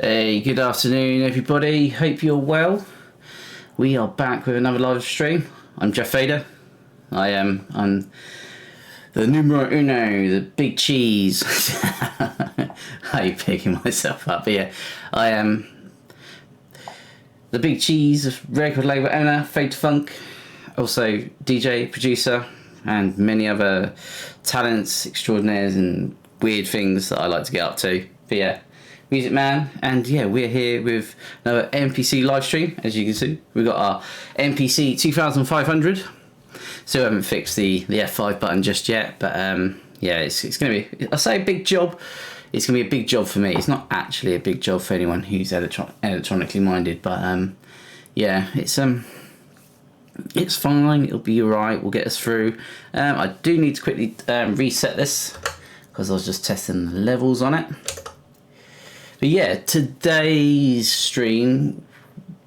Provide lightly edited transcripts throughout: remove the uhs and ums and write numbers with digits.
Hey, good afternoon everybody, hope you're well. We are back with another live stream. I'm Jeff Fader. I'm the numero uno, the big cheese. How are you picking myself up? But yeah, I am the big cheese record label owner, Fade to Funk, also DJ, producer, and many other talents, extraordinaires and weird things that I like to get up to. But yeah, Music Man, and yeah, we're here with another MPC live stream. As you can see, we've got our MPC2500. Still haven't fixed the F5 button just yet, but yeah, it's going to be, I say a big job, it's going to be a big job for me. It's not actually a big job for anyone who's electronically minded, but yeah, it's fine, it'll be alright, we'll get us through. I do need to quickly reset this, because I was just testing the levels on it. But yeah, today's stream,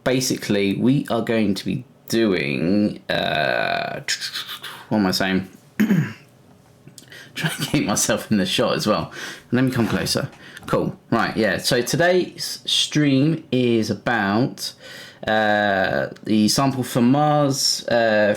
basically, we are going to be doing, what am I saying? Trying to keep myself in the shot as well. Let me come closer. Cool. Right, yeah. So today's stream is about the Sample for Mars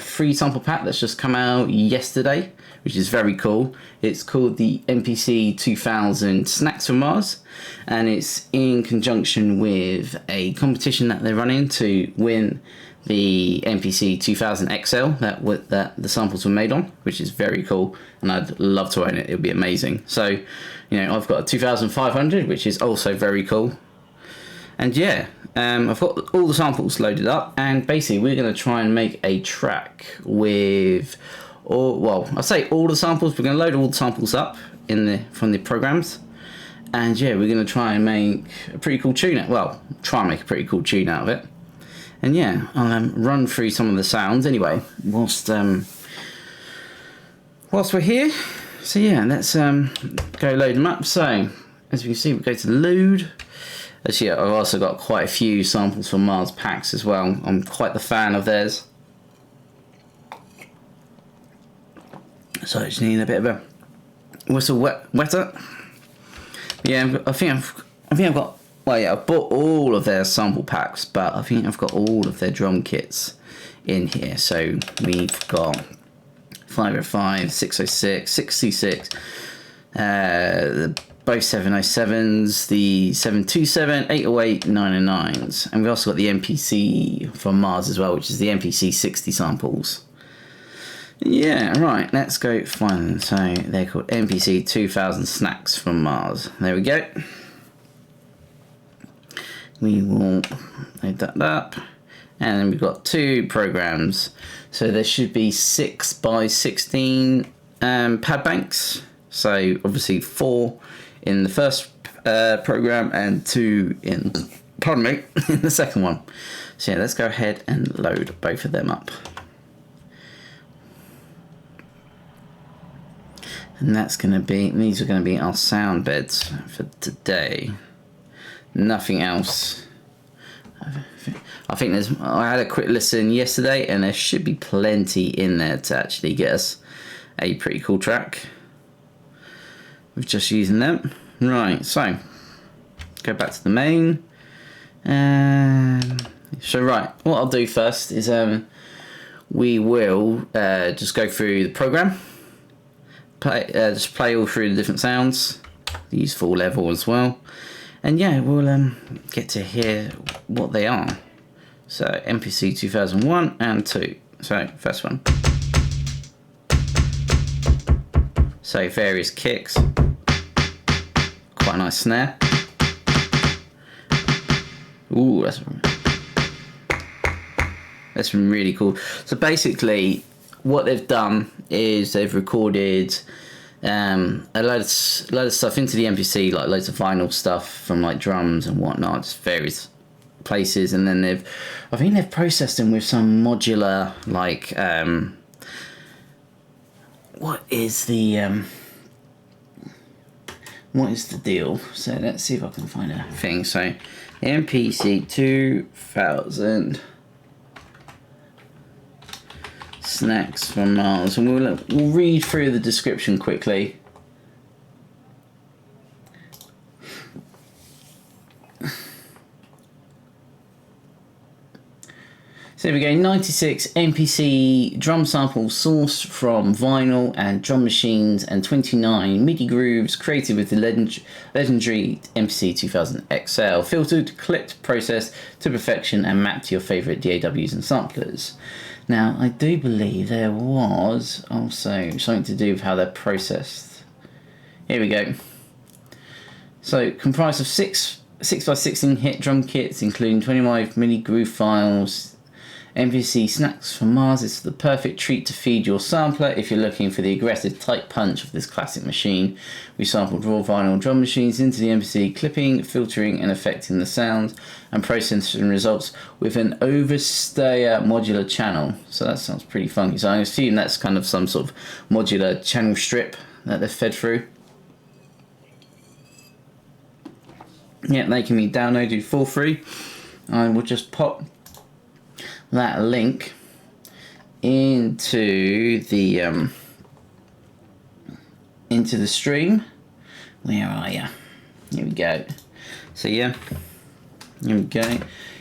free sample pack that's just come out yesterday, which is very cool. It's called the MPC2000 Snacks for Mars, and it's in conjunction with a competition that they're running to win the MPC2000 XL that the samples were made on, which is very cool, and I'd love to own it. It would be amazing. So, you know, I've got a 2500, which is also very cool. And yeah, I've got all the samples loaded up, and basically we're going to try and make a track with, or well, I say all the samples. We're going to load all the samples up from the programs, and yeah, we're going to try and make a pretty cool tune. Well, try and make a pretty cool tune out of it. And yeah, I'll run through some of the sounds anyway, whilst we're here. So yeah, let's go load them up. So as you can see, we go to load. Actually, I've also got quite a few samples from Mars packs as well. I'm quite the fan of theirs. So I just need a bit of a whistle wetter. Yeah, I think I've got. Well, yeah, I've bought all of their sample packs, but I think I've got all of their drum kits in here. So we've got 505, 606, 626, the both 707s, the 727, 808, 909s. And we've also got the MPC from Mars as well, which is the MPC60 samples. Yeah, right, let's go find them. So they're called MPC2000 snacks from Mars. There we go. We will load that up. And then we've got 2 programs. So there should be 6x16 pad banks. So obviously 4 in the first program and 2 in, pardon me, in the second one. So yeah, let's go ahead and load both of them up. And that's going to be, these are going to be our sound beds for today. Nothing else. I think I had a quick listen yesterday and there should be plenty in there to actually get us a pretty cool track with just using them. Right, so go back to the main. So right, what I'll do first is we will just go through the program. Just play all through the different sounds, use full level as well, and yeah, we'll get to hear what they are. So MPC 2001 and 2. So first one. So various kicks, quite a nice snare. Ooh, that's really cool. So basically, what they've done is they've recorded a load of stuff into the MPC, like loads of vinyl stuff from like drums and whatnot, just various places, and then I think they've processed them with some modular like what is the deal? So let's see if I can find a thing. So MPC 2000 snacks from Mars, and we'll read through the description quickly. So here we go, 96 MPC drum samples sourced from vinyl and drum machines, and 29 MIDI grooves created with the legendary MPC 2000 XL, filtered, clipped, processed to perfection and mapped to your favourite DAWs and samplers. Now, I do believe there was also something to do with how they're processed. Here we go. So, comprised of 6x16 hit drum kits, including 25 MIDI groove files. MPC Snacks from Mars is the perfect treat to feed your sampler if you're looking for the aggressive tight punch of this classic machine. We sampled raw vinyl drum machines into the MPC, clipping, filtering and affecting the sound, and processing results with an overstayer modular channel. So that sounds pretty funky. So I assume that's kind of some sort of modular channel strip that they're fed through. Yeah, they can be downloaded for free. I will just pop that link into the stream. Where are you? Here we go. So yeah, here we go.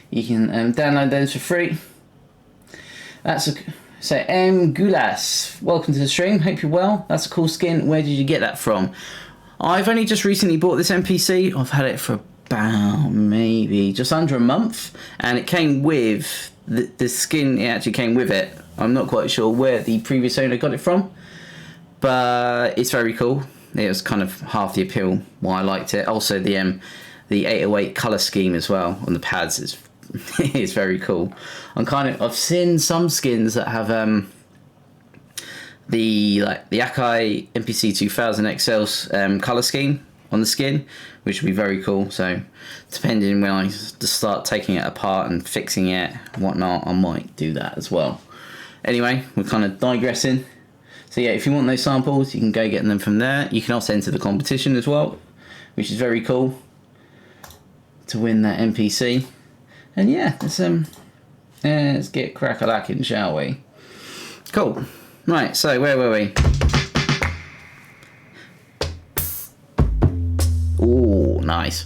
You can download those for free. So M Gulas, welcome to the stream. Hope you're well. That's a cool skin. Where did you get that from? I've only just recently bought this MPC. I've had it for about maybe just under a month, and it came with the skin. It actually came with it. I'm not quite sure where the previous owner got it from, but it's very cool. It was kind of half the appeal why I liked it. Also the 808 color scheme as well on the pads is is very cool. I've seen some skins that have the Akai MPC2500 XL's color scheme on the skin, which would be very cool. So depending when I just start taking it apart and fixing it and whatnot, I might do that as well. Anyway, we're kind of digressing. So yeah, if you want those samples, you can go get them from there. You can also enter the competition as well, which is very cool, to win that MPC. And yeah, let's get crack-a-lacking, shall we? Cool. Right, so where were we? Ooh, nice.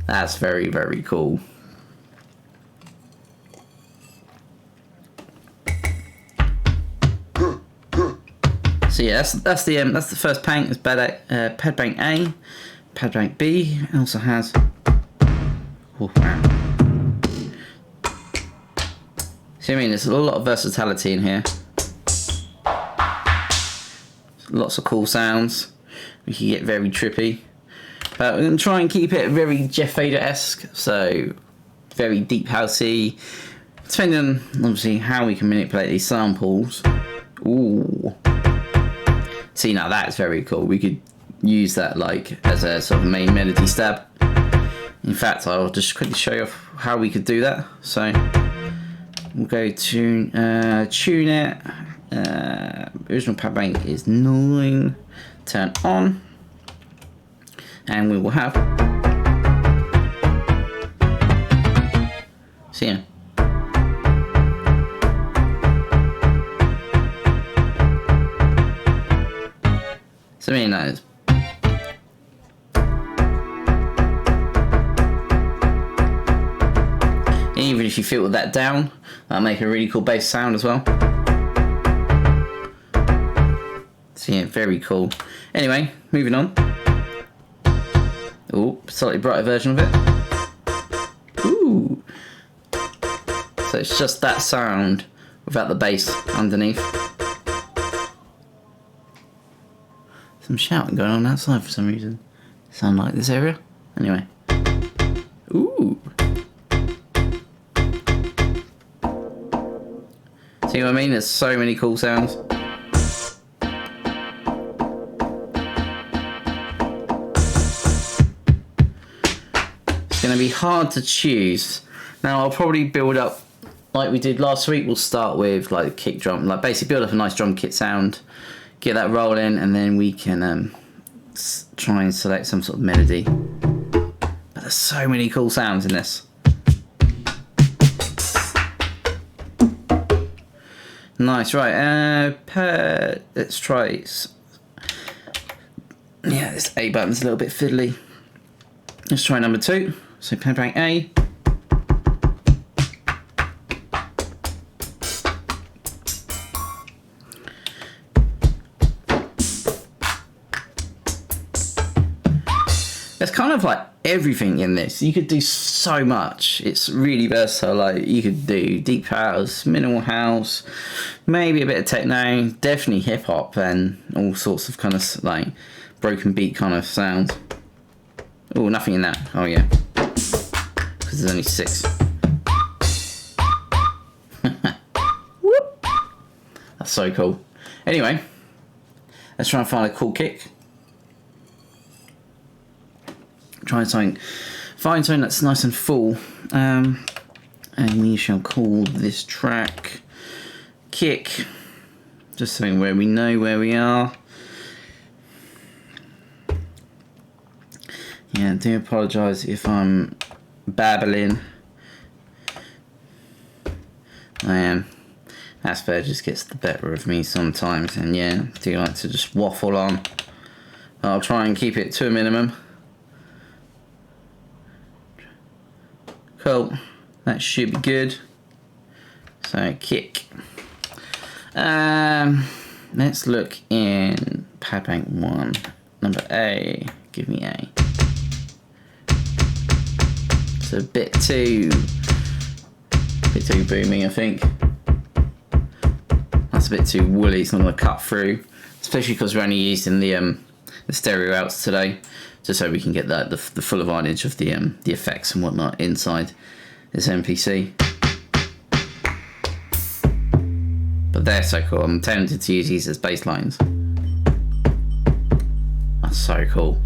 That's very, very cool. So yeah, that's the first bank. It's pad bank A, pad bank B. It also has. Oh, wow. See what I mean? There's a lot of versatility in here. Lots of cool sounds. We can get very trippy. But we're going to try and keep it very Jeff Vader-esque. So, very deep housey. Depending on, obviously, how we can manipulate these samples. Ooh. See, now that's very cool. We could use that like as a sort of main melody stab. In fact, I'll just quickly show you how we could do that. So, we'll go to tune it. Original pad bank is 9. Turn on. And we will have. So yeah. So I mean that is. Even if you filter that down, that'll make a really cool bass sound as well. So yeah, very cool. Anyway, moving on. Oh, slightly brighter version of it. Ooh. So it's just that sound without the bass underneath. Some shouting going on outside for some reason. Sound like this area. Anyway. Ooh. See what I mean? There's so many cool sounds. It's going to be hard to choose. Now I'll probably build up like we did last week. We'll start with like a kick drum, like basically build up a nice drum kit sound, get that rolling, and then we can try and select some sort of melody. But there's so many cool sounds in this. Nice, right, let's try it. Yeah, this A button's a little bit fiddly. Let's try number 2. So pad bank A. There's kind of like everything in this. You could do so much. It's really versatile. Like you could do deep house, minimal house, maybe a bit of techno, definitely hip hop, and all sorts of kind of like broken beat kind of sounds. Oh, nothing in that. Oh yeah, because there's only 6. Whoop. That's so cool. Anyway, let's try and find a cool kick. Try something, find something that's nice and full, and we shall call this track Kick, just something where we know where we are. Yeah, I do apologise if I'm babbling. I am. Asperger just gets the better of me sometimes, and yeah, I do like to just waffle on. I'll try and keep it to a minimum. Cool, that should be good. So kick. Let's look in pad bank 1, number A. Give me A. It's a bit too boomy, I think. That's a bit too woolly. It's not going to cut through, especially because we're only using the stereo outs today, just so we can get the full advantage of the effects and whatnot inside this MPC. But they're so cool. I'm tempted to use these as bass lines. That's so cool.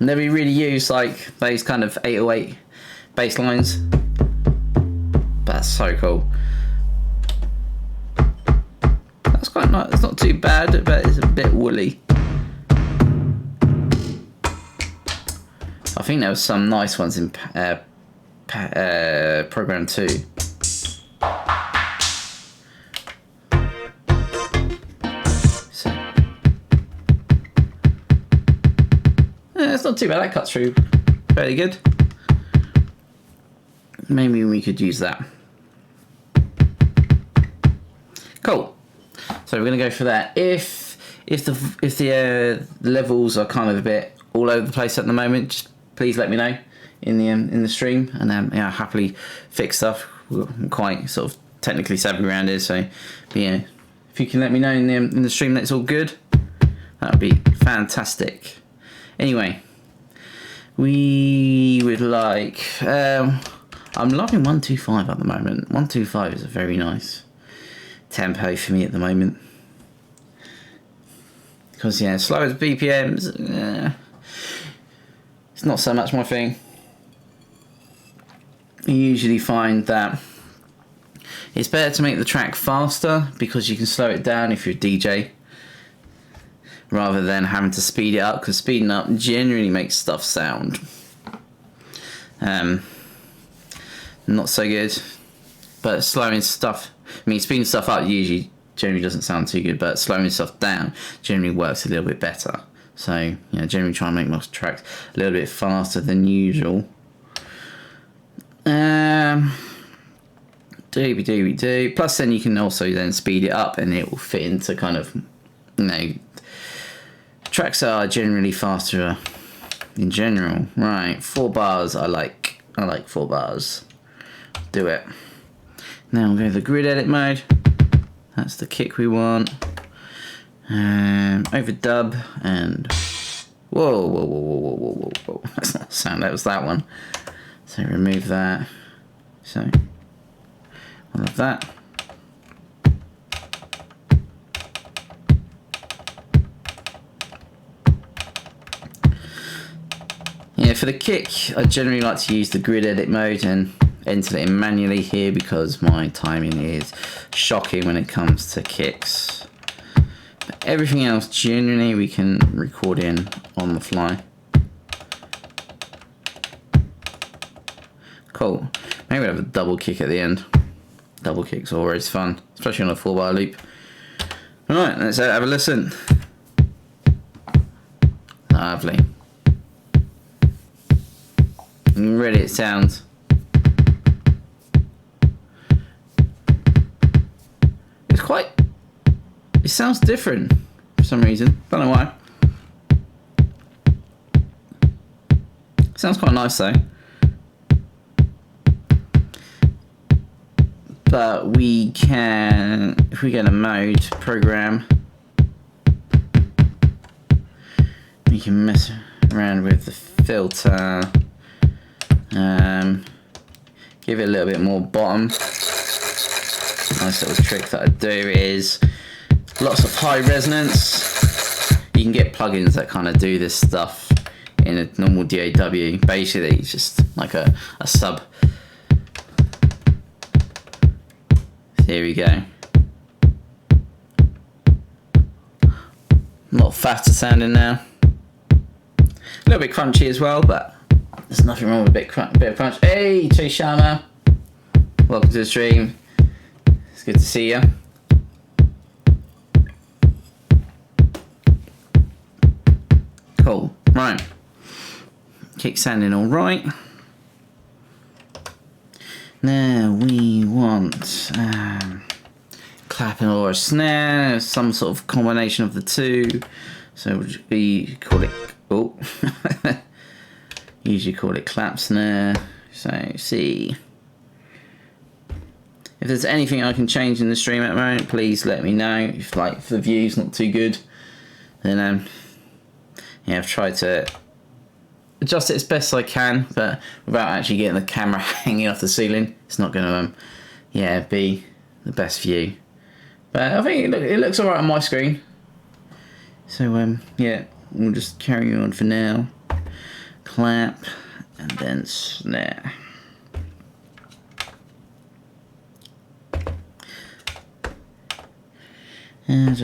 Never really used like those kind of 808 bass lines, but that's so cool. That's quite nice. It's not too bad, but it's a bit woolly. I think there was some nice ones in program 2. So, yeah, it's not too bad. That cuts through fairly good. Maybe we could use that. Cool. So we're going to go for that. If the levels are kind of a bit all over the place at the moment, just please let me know in the stream, and yeah, I'll happily fix stuff. I'm quite sort of technically savvy around here, so yeah, if you can let me know in the stream that it's all good, that would be fantastic. Anyway, we would like. I'm loving 125 at the moment. 125 is a very nice tempo for me at the moment. Because yeah, slow as BPMs, it's not so much my thing. You usually find that it's better to make the track faster because you can slow it down if you're a DJ, rather than having to speed it up, because speeding up generally makes stuff sound not so good. But slowing stuff, I mean, speeding stuff up usually generally doesn't sound too good, but slowing stuff down generally works a little bit better. So, you know, generally try and make my tracks a little bit faster than usual. Doobie. Plus then you can also then speed it up and it will fit into kind of, you know, tracks are generally faster in general. Right, 4 bars I like 4 bars. Do it. Now we'll go to the grid edit mode. That's the kick we want. Overdub and whoa. That's not the sound, that was that one. So remove that. So all of that. Yeah, for the kick, I generally like to use the grid edit mode and enter it in manually here because my timing is shocking when it comes to kicks. But everything else, generally, we can record in on the fly. Cool. Maybe we'll have a double kick at the end. Double kicks are always fun, especially on a 4-bar loop. Alright, let's have a listen. Lovely. And really it sounds. It sounds different for some reason. Don't know why. It sounds quite nice though. But we can, if we get a mode program, we can mess around with the filter. Give it a little bit more bottom. Nice little trick that I do is lots of high resonance. You can get plugins that kind of do this stuff in a normal DAW. Basically, it's just like a sub. Here we go. A lot faster sounding now. A little bit crunchy as well, but there's nothing wrong with a bit of crunch. Hey, Chase Sharma. Welcome to the stream. It's good to see you. Cool. Right. Kick sounding all right. Now we want clapping or a snare, some sort of combination of the two. So we call it, oh, usually call it clap snare. So C. If there's anything I can change in the stream at the moment, please let me know. If the view's not too good, then yeah, I've tried to adjust it as best I can, but without actually getting the camera hanging off the ceiling, it's not going to be the best view. But I think it looks alright on my screen. So yeah, we'll just carry on for now. Clap and then snare. And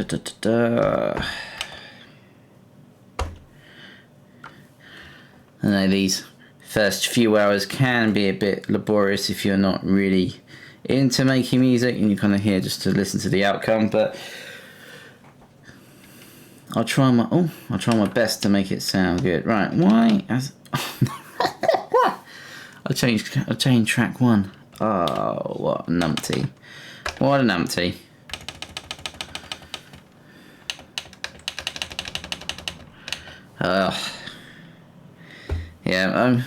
I know these first few hours can be a bit laborious if you're not really into making music and you're kind of here just to listen to the outcome, but I'll try my best to make it sound good. Right, why? I changed track 1. Oh, what a numpty. What a numpty. Yeah, I'm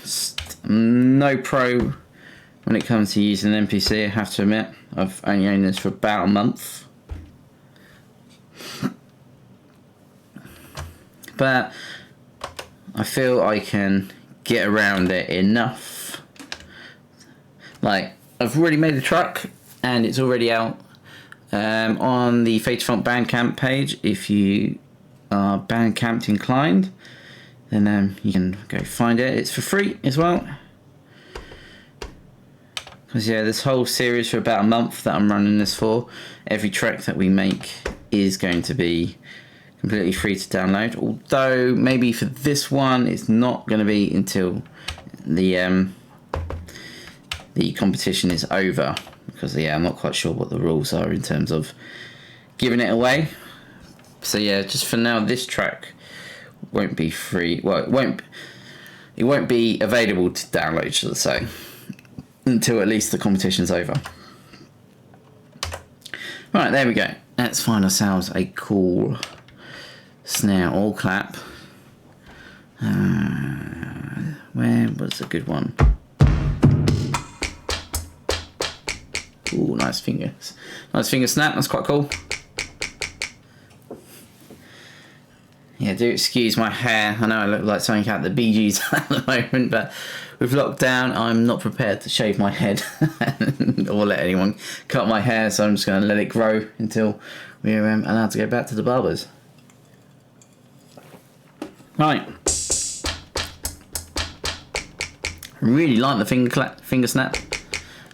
no pro when it comes to using an MPC, I have to admit. I've only owned this for about a month. But I feel I can get around it enough. Like, I've already made the track and it's already out on the Fade to Funk Bandcamp page. If you are Bandcamp inclined, then you can go find it. It's for free as well. Because yeah, this whole series for about a month that I'm running this for, every track that we make is going to be completely free to download. Although maybe for this one, it's not going to be until the competition is over. Because yeah, I'm not quite sure what the rules are in terms of giving it away. So yeah, just for now, this track won't be free. Well, it won't be available to download, shall I say, until at least the competition's over. Right, there we go. Let's find ourselves a cool snare or clap. Where was a good one? Ooh, nice fingers. Nice finger snap, that's quite cool. Yeah, do excuse my hair. I know I look like something out of the Bee Gees at the moment, but with lockdown, I'm not prepared to shave my head or let anyone cut my hair, so I'm just going to let it grow until we're allowed to go back to the barbers. Right. I really like the finger snap.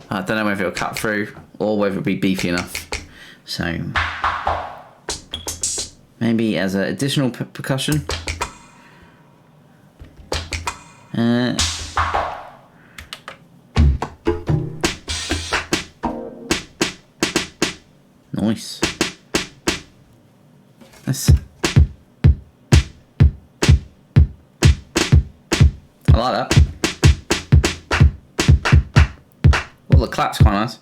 I don't know whether it'll cut through or whether it'll be beefy enough. So maybe as an additional percussion. Nice. I like that. Well, the clap's quite nice.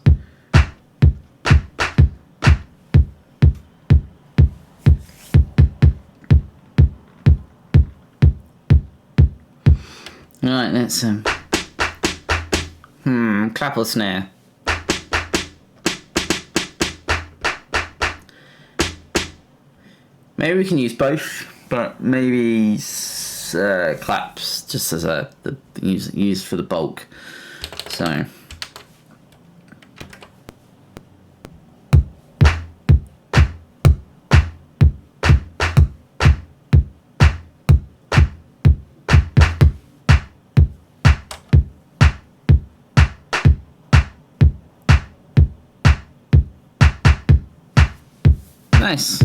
Right, let's clap or snare. Maybe we can use both, but maybe claps just as used for the bulk. So nice.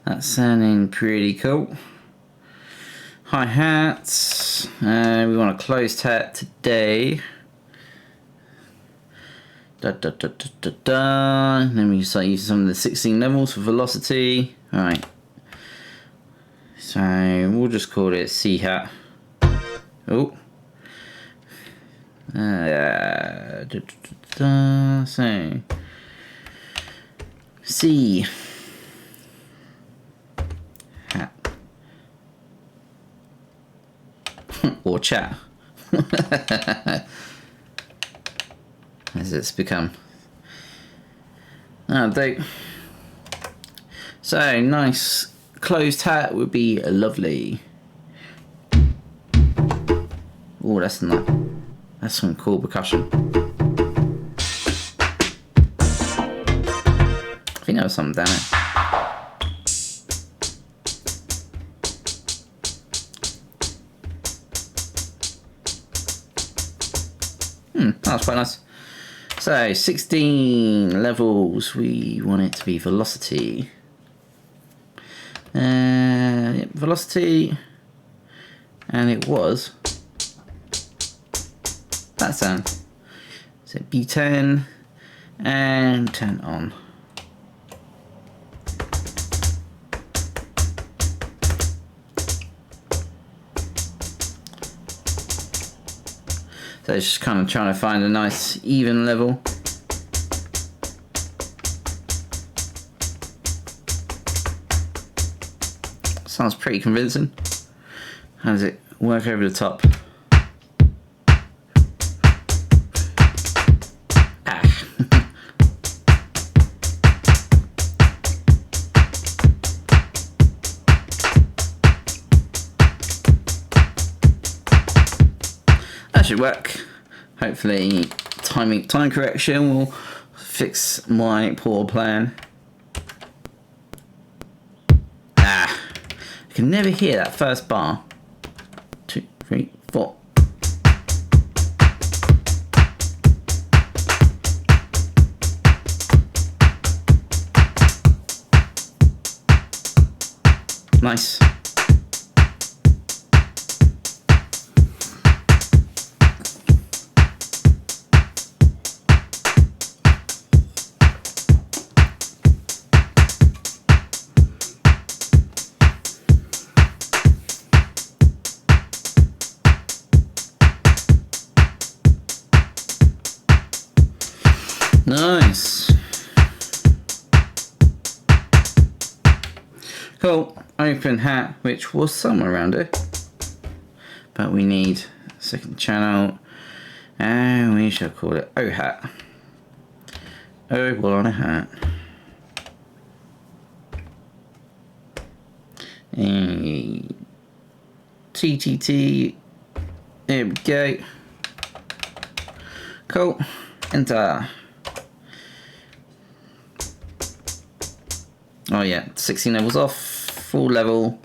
That's sounding pretty cool. Hi-hats. We want a closed hat today. And then we start using some of the 16 levels for velocity. Alright. So we'll just call it C-hat. Oh. So C. Hat. Or chat. As it's become. So nice closed hat would be lovely. Oh, that's nice. That's some cool percussion. I think there was something down there. That was quite nice. So 16 levels, we want it to be velocity. Velocity, and it was that sound. So B10 and turn on. So it's just kind of trying to find a nice even level. Sounds pretty convincing. How does it work over the top? That should work. Hopefully time correction will fix my poor plan. I can never hear that first bar. 2, 3, 4. Nice. Nice. Cool. Open hat, which was somewhere around it. But we need a second channel. And we shall call it O hat. O will on a hat. TTT. There we go. Cool. Enter. Oh yeah, 16 levels off, full level.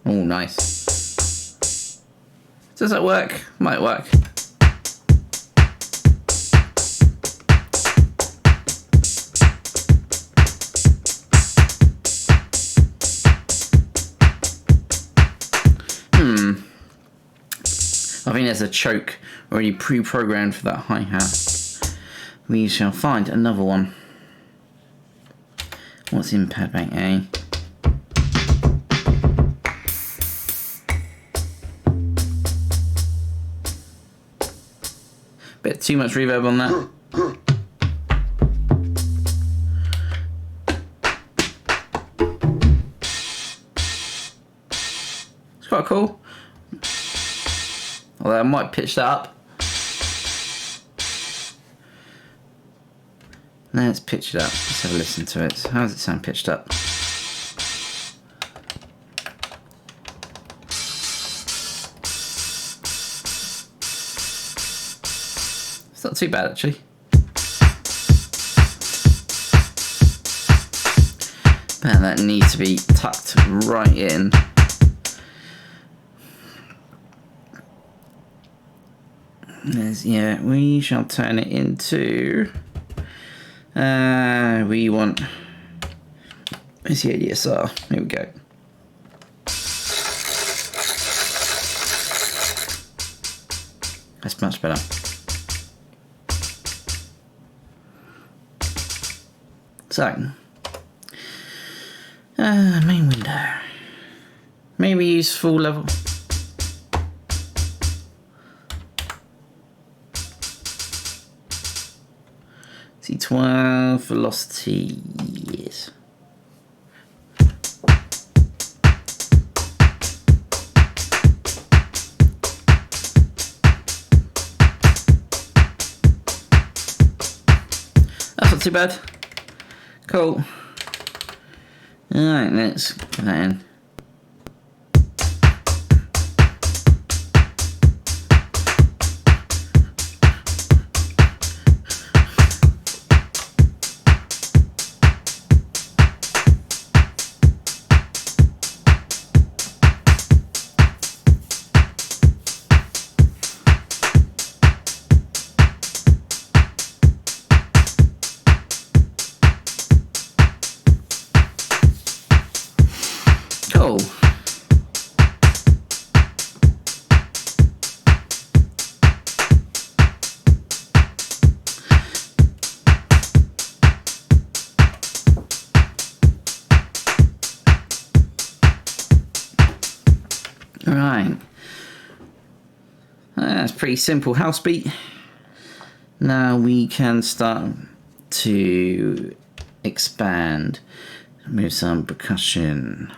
Oh, nice. Does that work? Might work. I think there's a choke already pre-programmed for that hi-hat. We shall find another one. What's in pad bank A? Bit too much reverb on that. It's quite cool. Although I might pitch that up. Let's pitch it up. Let's have a listen to it. How does it sound pitched up? It's not too bad actually. But that needs to be tucked right in. Yeah, we shall turn it into. We want. Where's the ADSR? Here we go. That's much better. So, main window. Maybe use full level. C12 velocity, yes. That's not too bad. Cool. Alright, let's get that in. Cool. Right. That's pretty simple house beat. Now we can start to expand with some percussion.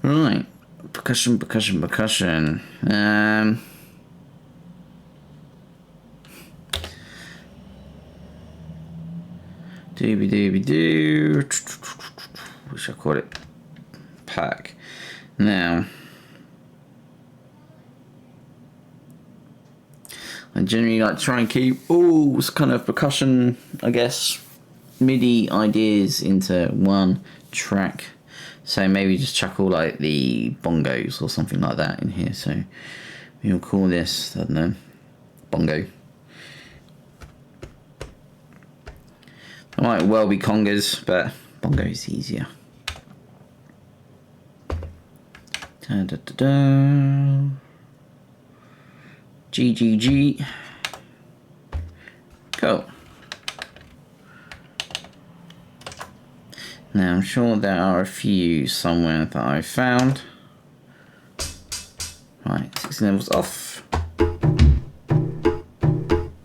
Right, percussion. Dooby. Wish I called it pack. Now, I generally like to try and keep all kind of percussion, I guess, MIDI ideas into one track. So maybe just chuck all like the bongos or something like that in here. So we'll call this, I don't know, bongo. It might well be congas, but bongo is easier. GGG. Cool. Now I'm sure there are a few somewhere that I found. Right, 6 levels off.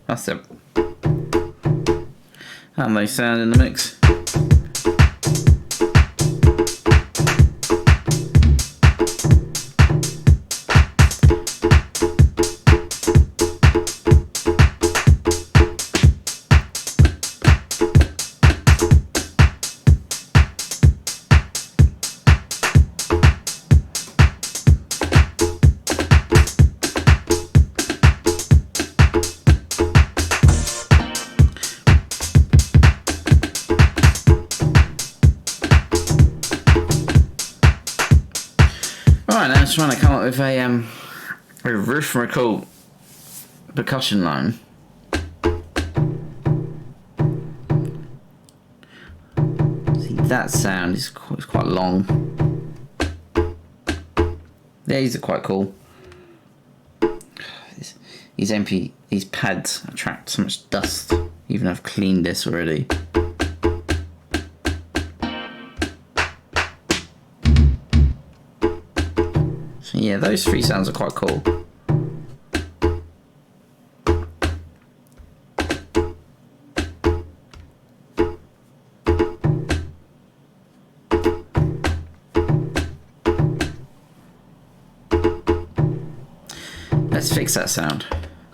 That's it. How do they sound in the mix? Right, now I'm trying to come up with a rhythmical percussion line. See, that sound is quite long. These are quite cool. These pads attract so much dust, even though I've cleaned this already. So yeah, those 3 sounds are quite cool. Let's fix that sound,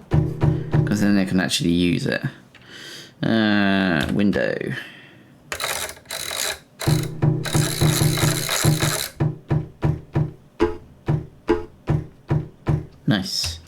because then they can actually use it. Window. Nice.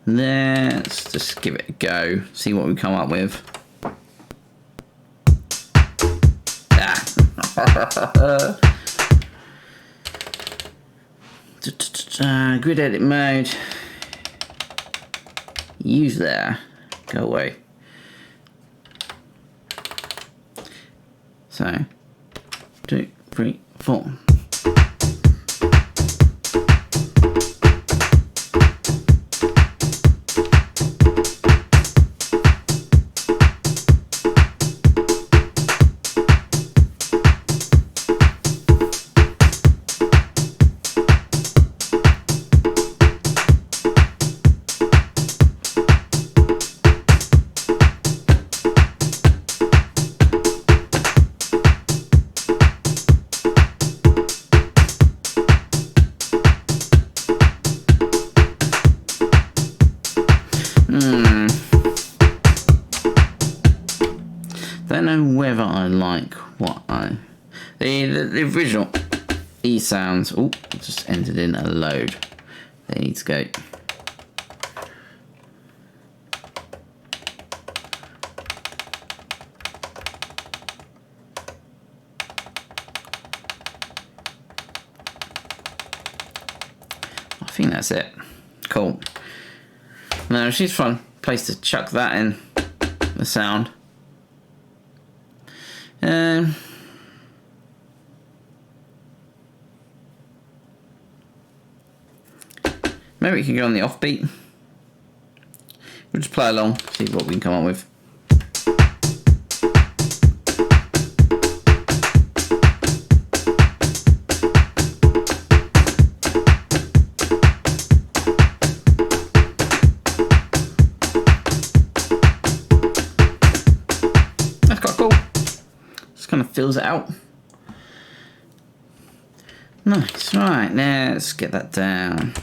Let's just give it a go, see what we come up with. Grid edit mode. Use there. Go away. So, 2, 3, 4. Don't know whether I like what the original E sounds. Oh, just entered in a load. They need to go. I think that's it. Cool. No, she's fun. place to chuck that in, the sound. Maybe we can go on the offbeat. We'll just play along, see what we can come up with. That's quite cool. Just kind of fills it out. Nice. Right, let's get that down.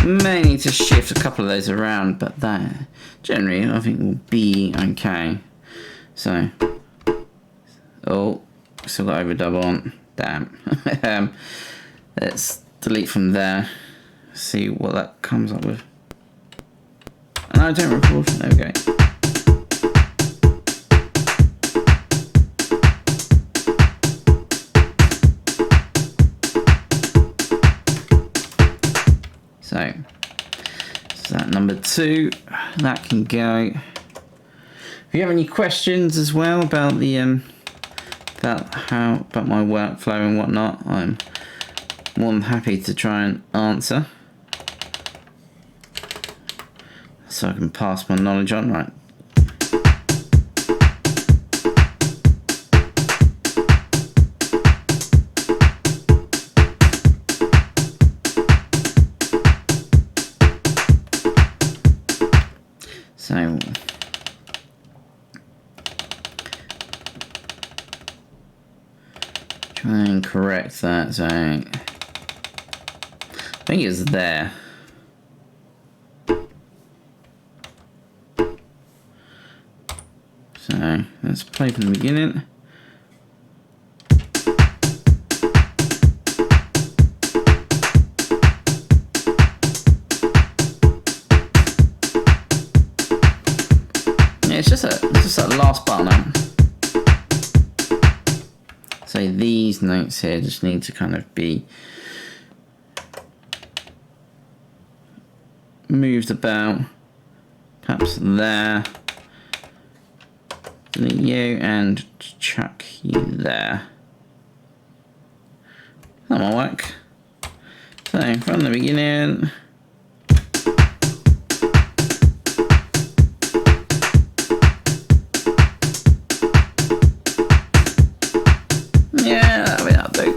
May need to shift a couple of those around, but that generally I think will be okay. So, oh, still got overdub on. Damn. Let's delete from there. See what that comes up with. And I don't record. There we go. So that number 2, that can go. If you have any questions as well about the about my workflow and whatnot, I'm more than happy to try and answer, so I can pass my knowledge on. Right. So try and correct that. So I think it's there. So let's play from the beginning. It's just that last button. So these notes here just need to kind of be moved about, perhaps there. Delete you and chuck you there. That might work. So from the beginning. Yeah, that'll do.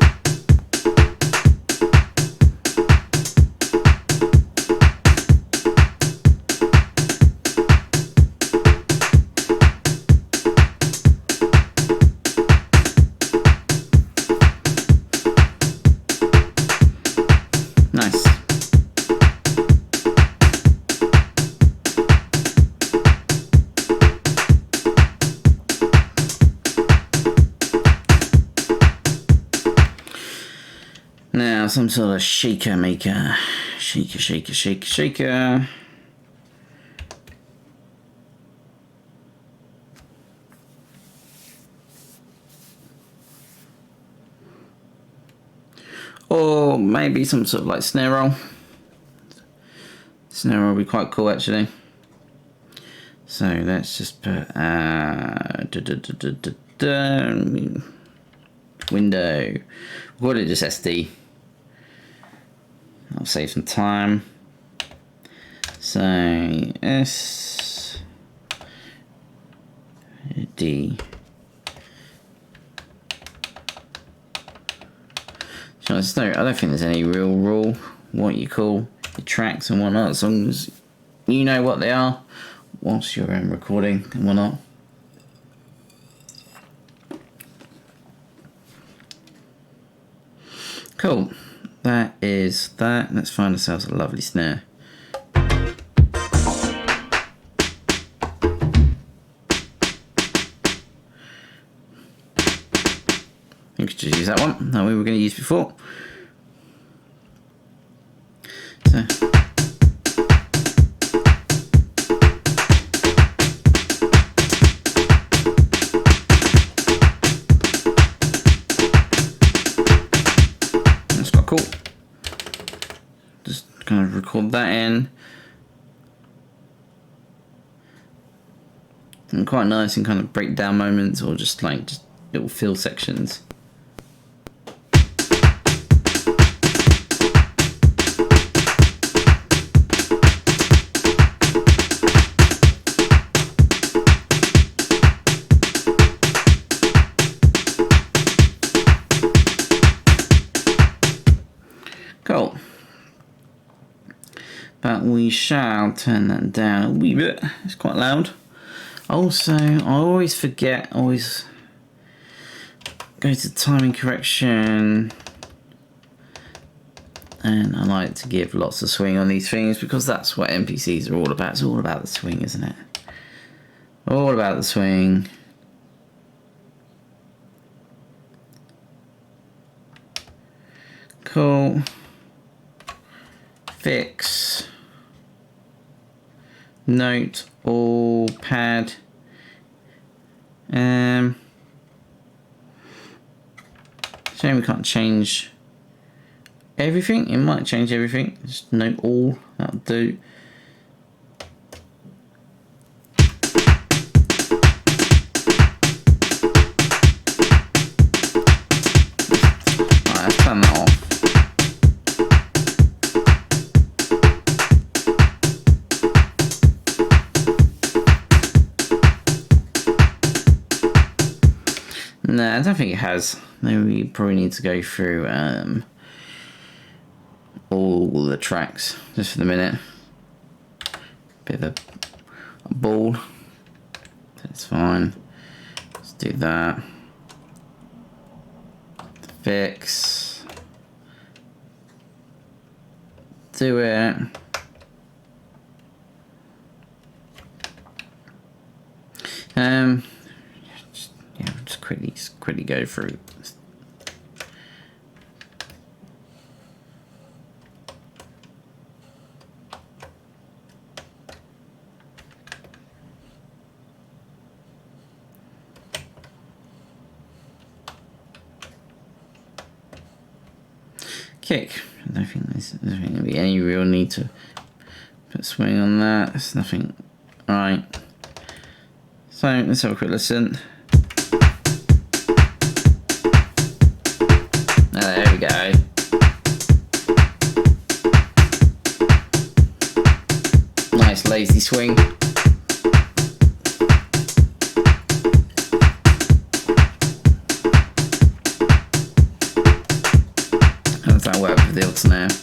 Nice. Now some sort of shaker maker. Shaker. Or maybe some sort of like snare roll. Snare roll would be quite cool actually. So let's just put window. We'll call it just SD. I'll save some time. So S D. So I don't think there's any real rule what you call the tracks and whatnot, as long as you know what they are whilst you're recording and whatnot. Cool. That is that. Let's find ourselves a lovely snare. I think we could just use that one that we were going to use before. So. That's quite cool. Just kind of record that in. And quite nice in kind of breakdown moments, or just little fill sections. Cool. But we shall turn that down a wee bit. It's quite loud. Also, I always forget, always go to timing correction, and I like to give lots of swing on these things because that's what MPCs are all about. It's all about the swing, isn't it? All about the swing. Cool. Fix. Note all pad. Shame we can't change everything. It might change everything. Just note all. That'll do. Alright, let's turn that off. No, I don't think it has. Maybe we probably need to go through all the tracks just for the minute. Bit of a ball. That's fine. Let's do that. Fix. Do it. Just quickly go through. Kick. I don't think there's going to be any real need to put swing on that. There's nothing. Alright. So let's have a quick listen. There we go. Nice lazy swing. How does that work with the alternator?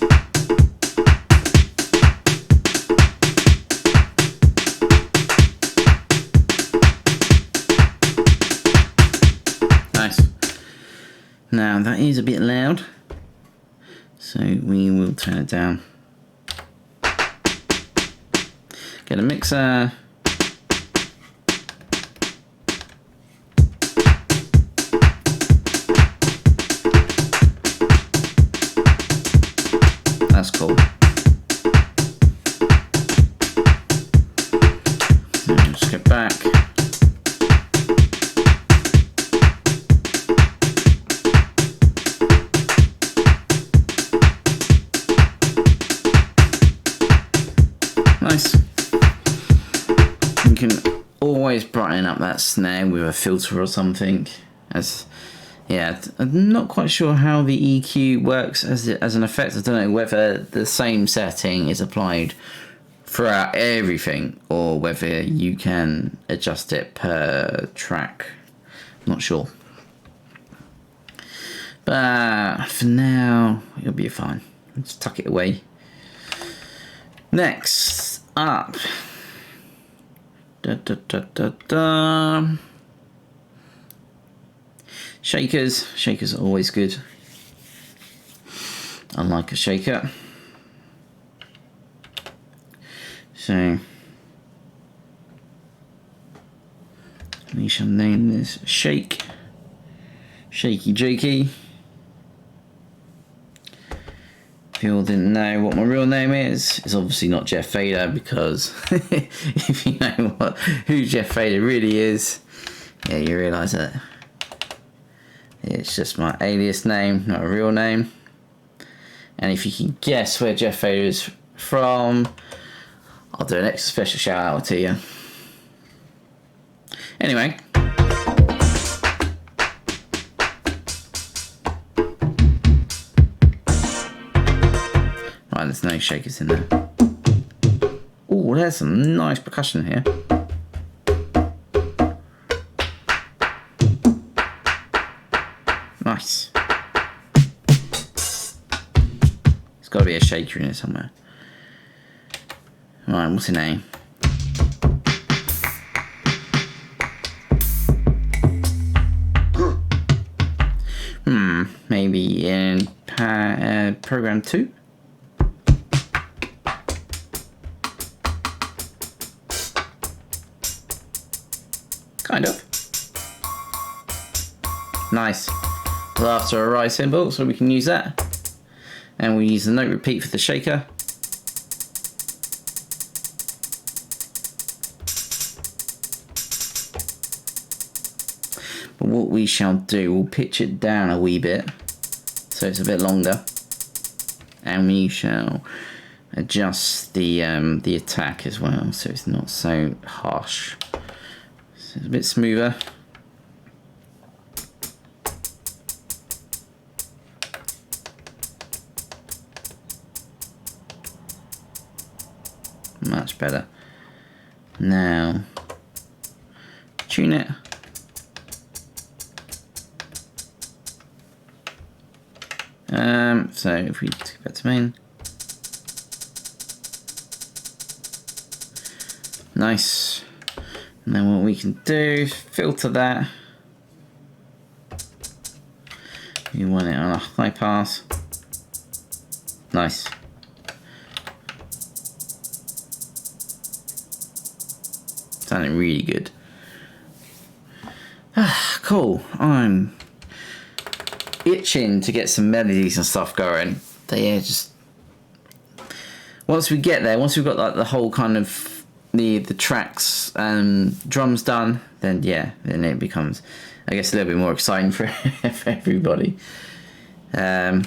Nice. Now that is a bit loud, so we will turn it down. Get a mixer. That's cool. Just get back. Nice. You can always brighten up that snare with a filter or something. Yeah, I'm not quite sure how the EQ works as an effect. I don't know whether the same setting is applied throughout everything or whether you can adjust it per track. I'm not sure. But for now, it'll be fine. Just tuck it away. Next up, shakers. Shakers are always good. I like a shaker. So we shall name this Shake. Shaky Jakey. If you all didn't know what my real name is, it's obviously not Jeff Fader, because if you know who Jeff Fader really is, yeah, you realise that it's just my alias name, not a real name. And if you can guess where Jeff Fader is from, I'll do an extra special shout out to you. Anyway. Right, there's no shakers in there. Oh, there's some nice percussion here. Nice. There's got to be a shaker in it somewhere. Right, what's his name? Maybe in program 2? Kind of. Nice. After a rise symbol, so we can use that. And we use the note repeat for the shaker. But what we shall do, we'll pitch it down a wee bit, so it's a bit longer. And we shall adjust the attack as well, so it's not so harsh. So it's a bit smoother. Much better. Now, tune it. So if we take that to main. Nice. And then what we can do is filter that. You want it on a high pass. Nice. Sounding really good. Cool. I'm itching to get some melodies and stuff going. So yeah, just once we get there, once we've got like the whole kind of the tracks and drums done, then yeah, then it becomes, I guess, a little bit more exciting for, for everybody. But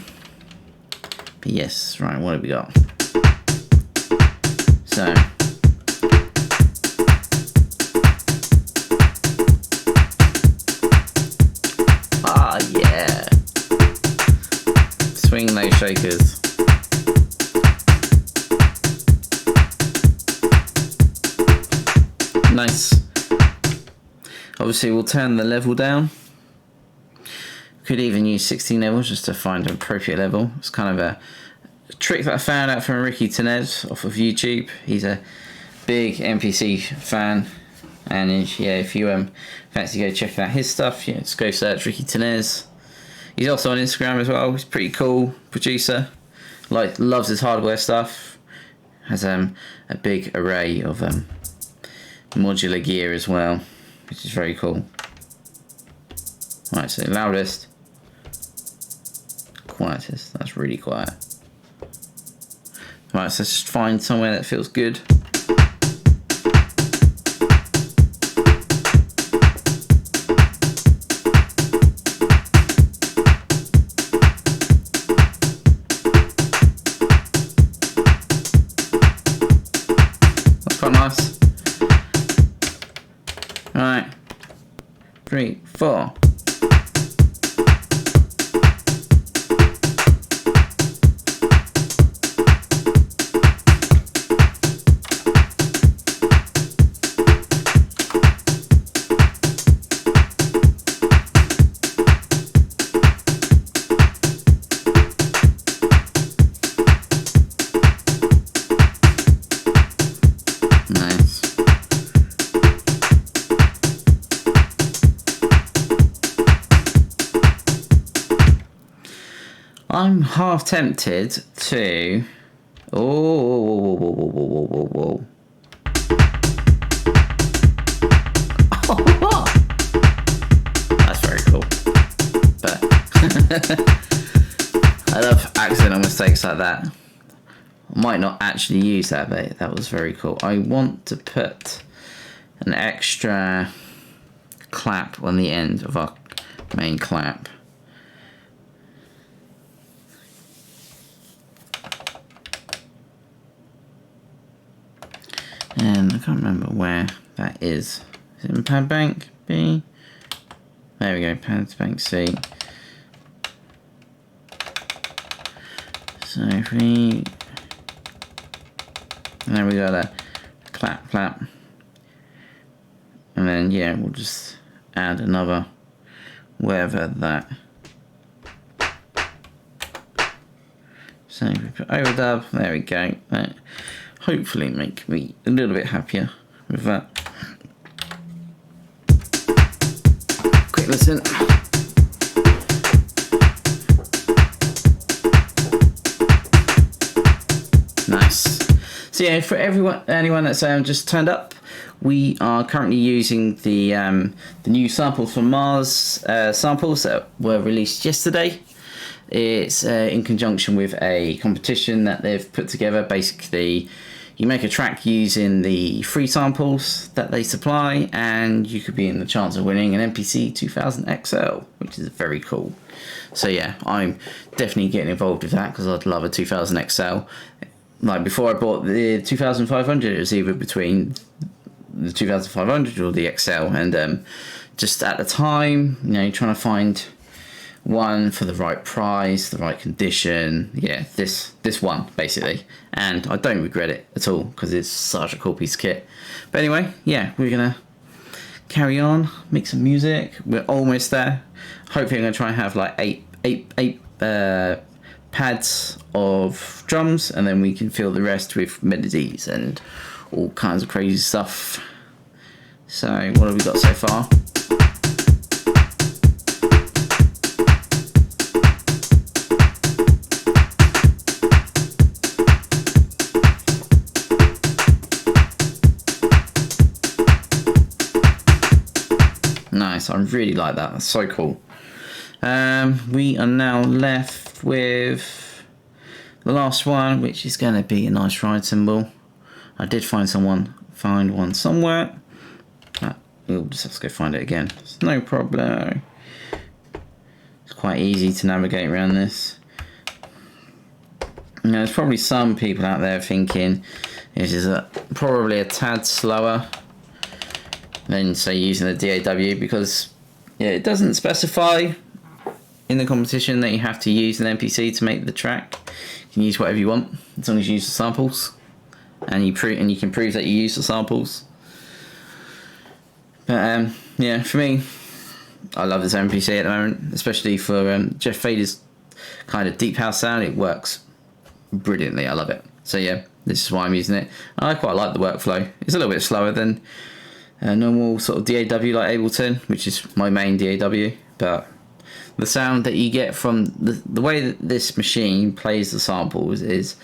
yes, right, what have we got? So yeah, swing those shakers. Nice. Obviously we'll turn the level down. Could even use 16 levels just to find an appropriate level. It's kind of a trick that I found out from Ricky Tenez off of YouTube. He's a big MPC fan, and yeah, if you fancy go check out his stuff, yeah, just go search Ricky Tenez. He's also on Instagram as well. He's a pretty cool producer. Loves his hardware stuff. Has a big array of modular gear as well, which is very cool. Right, so loudest, quietest. That's really quiet. Right, so let's just find somewhere that feels good. That's quite nice. Right, 3, 4. I'm half tempted to. Oh, whoa, whoa, whoa, whoa, whoa, whoa. That's very cool. But I love accidental mistakes like that. I might not actually use that, but that was very cool. I want to put an extra clap on the end of our main clap. And I can't remember where that is. Is it in Pad Bank B? There we go, Pad Bank C. So if we... And then we got a clap, clap. And then, yeah, we'll just add another wherever that. So if we put overdub, there we go. That hopefully make me a little bit happier with that. Quick listen. Nice. So yeah, for anyone that's just turned up, we are currently using the new samples from Mars samples that were released yesterday. It's in conjunction with a competition that they've put together. Basically, you make a track using the free samples that they supply, and you could be in the chance of winning an MPC2500 XL, which is very cool. So yeah, I'm definitely getting involved with that because I'd love a 2000 XL. Like before I bought the 2500, it was either between the 2500 or the XL, and just at the time, you know, trying to find one for the right price, the right condition. Yeah, this one basically, and I don't regret it at all because it's such a cool piece of kit. But anyway, yeah, we're gonna carry on, make some music. We're almost there. Hopefully, I'm gonna try and have like eight pads of drums, and then we can fill the rest with melodies and all kinds of crazy stuff. So what have we got so far? Nice, I really like that. That's so cool. We are now left with the last one, which is going to be a nice ride cymbal. I did find one somewhere. We'll just have to go find it again. It's no problem. It's quite easy to navigate around this. Now, there's probably some people out there thinking this is probably a tad slower than, say, using the DAW, because yeah, it doesn't specify in the competition that you have to use an MPC to make the track. You can use whatever you want as long as you use the samples, and you can prove that you use the samples. But yeah, for me, I love this MPC at the moment, especially for Jeff Fader's kind of deep house sound. It works brilliantly. I love it. So yeah, this is why I'm using it. I quite like the workflow. It's a little bit slower than a normal sort of DAW like Ableton, which is my main DAW, but the sound that you get from the way that this machine plays the samples is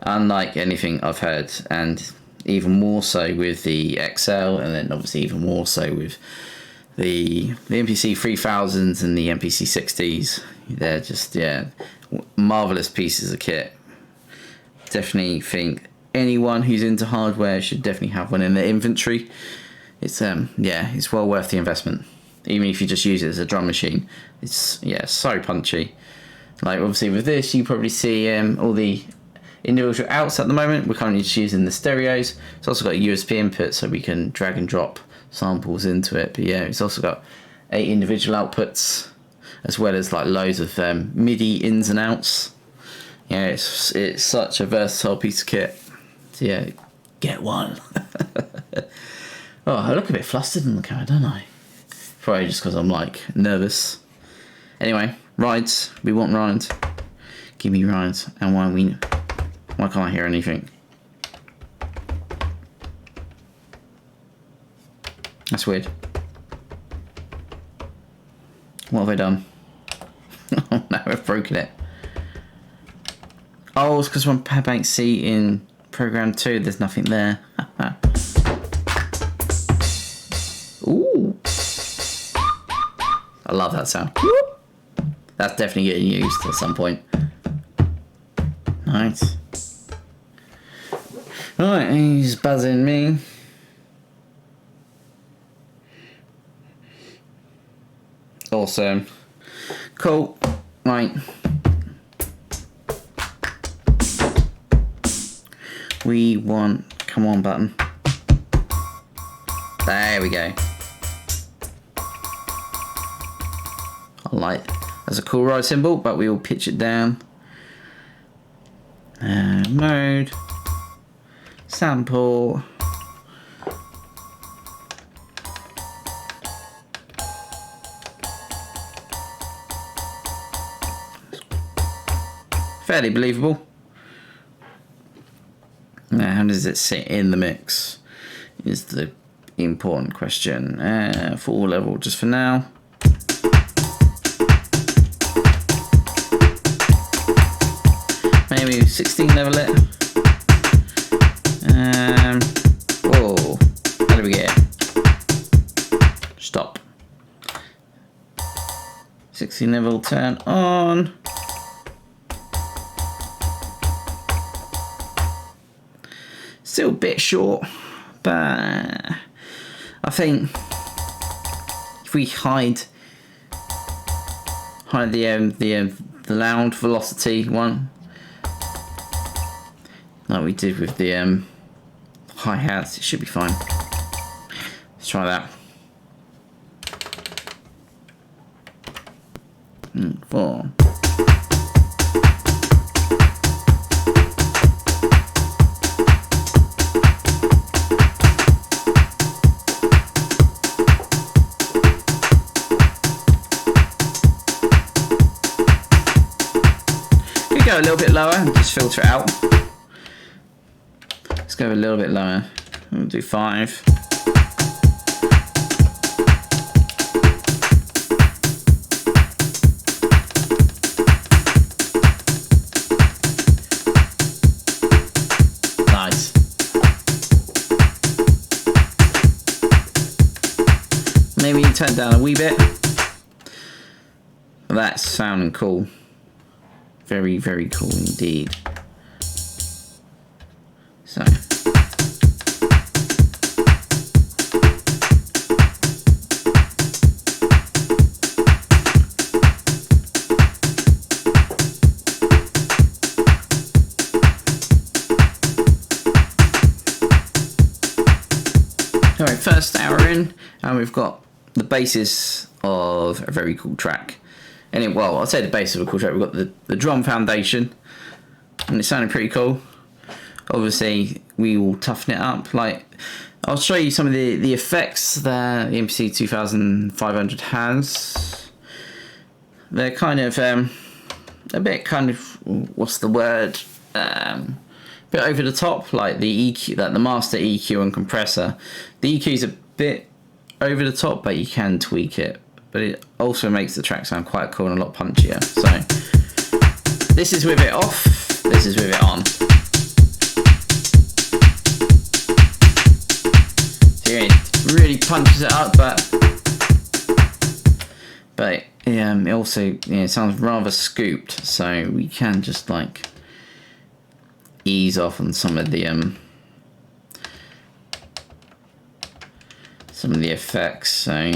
unlike anything I've heard, and even more so with the XL, and then obviously even more so with the MPC 3000s and the MPC 60s. They're just, yeah, marvelous pieces of kit. Definitely think anyone who's into hardware should definitely have one in their inventory. It's yeah, it's well worth the investment. Even if you just use it as a drum machine, it's, yeah, so punchy. Like obviously with this, you probably see all the individual outs at the moment. We're currently just using the stereos. It's also got a USB input, so we can drag and drop samples into it. But yeah, it's also got 8 individual outputs, as well as like loads of MIDI ins and outs. Yeah, it's such a versatile piece of kit. So yeah, get one. Oh, I look a bit flustered in the camera, don't I? Probably just because I'm like nervous. Anyway, rides. We want rides. Give me rides. And why can't I hear anything? That's weird. What have I done? Oh no, I've broken it. Oh, it's because we're on MPC in program 2. There's nothing there. Ooh. I love that sound. That's definitely getting used at some point. Nice. Alright, he's buzzing me. Awesome. Cool. Right. We want... Come on, button. There we go. I like... That's a cool ride symbol, but we will pitch it down. Mode. Sample. Fairly believable. Now, how does it sit in the mix? Is the important question. For all level, just for now. Maybe 16 level it. Whoa, how do we get it? Stop. 16 level, turn on. Still a bit short, but I think if we hide the loud velocity one, like we did with the hi-hats, it should be fine. Let's try that. 4. Could go a little bit lower and just filter it out. Let's go a little bit lower. We'll do 5. Nice. Maybe turn it down a wee bit. That's sounding cool. Very, very cool indeed. So. Alright, first hour in, and we've got the basis of a very cool track. And well, I'll say the basis of a cool track. We've got the drum foundation, and it sounded pretty cool. Obviously, we will toughen it up. Like, I'll show you some of the effects that the MPC2500 has. They're kind of a bit kind of, what's the word? A bit over the top, like the EQ, like the master EQ and compressor. The EQ is a bit over the top, but you can tweak it. But it also makes the track sound quite cool and a lot punchier. So this is with it off, this is with it on. So yeah, it really punches it up, but it also it sounds rather scooped. So we can just like ease off on some of the effects. So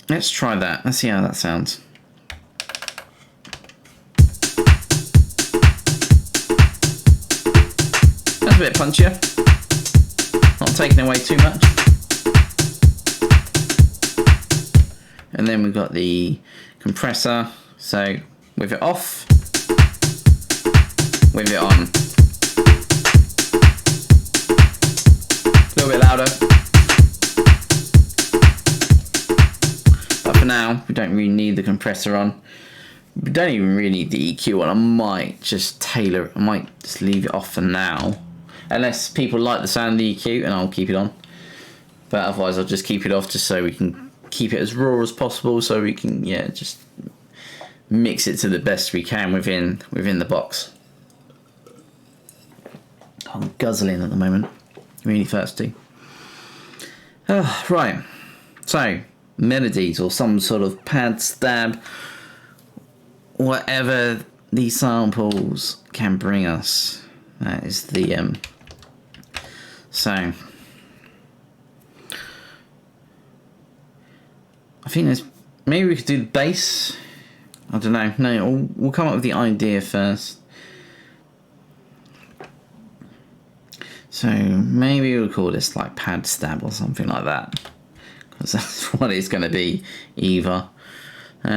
let's try that. Let's see how that sounds. That's a bit punchier. Not taking away too much. And then we've got the compressor. So with it off, with it on. A little bit louder. But for now, we don't really need the compressor on. We don't even really need the EQ on. I might just leave it off for now. Unless people like the sound of the EQ, and I'll keep it on. But otherwise, I'll just keep it off just so we can keep it as raw as possible, so we can, just mix it to the best we can within the box. I'm guzzling at the moment, really thirsty. Right, so melodies or some sort of pad stab, whatever these samples can bring us. That is the so I think there's maybe we could do the bass. I don't know. No, we'll come up with the idea first. So maybe we'll call this like pad stab or something like that, because that's what it's going to be either. So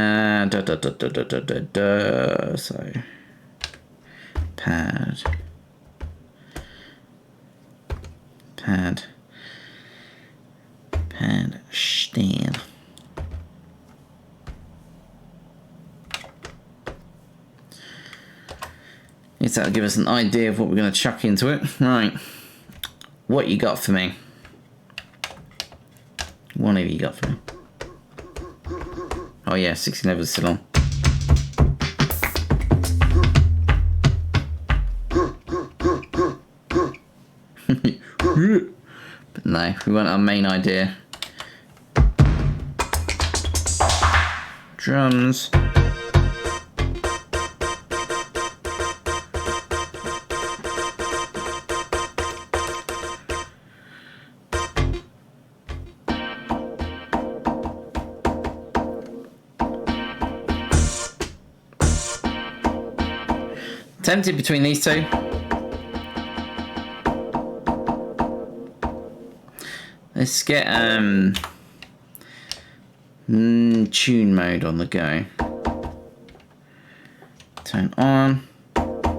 pad stab. That'll give us an idea of what we're going to chuck into it. Right, what you got for me? One of you got for me. Oh yeah, 16 levels still on. But no, we want our main idea. Drums. Tempted between these two. Let's get tune mode on the go. Turn on.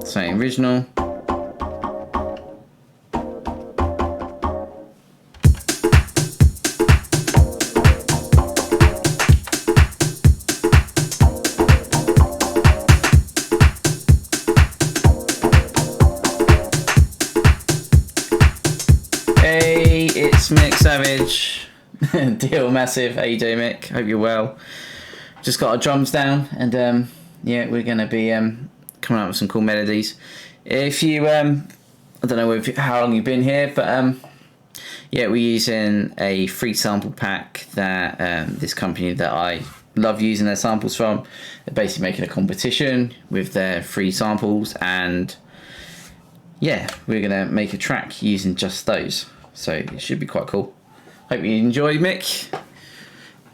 Say original. It's Mick Savage. Deal Massive. How you doing, Mick? Hope you're well. Just got our drums down, and yeah, we're gonna be coming up with some cool melodies. If you I don't know how long you've been here, but yeah, we're using a free sample pack that this company that I love using their samples from. They're basically making a competition with their free samples, and yeah, we're gonna make a track using just those. So it should be quite cool. Hope you enjoy, Mick.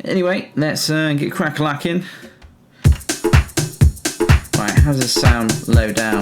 Anyway, let's get crack-a-lacking. Right, how does this sound low down?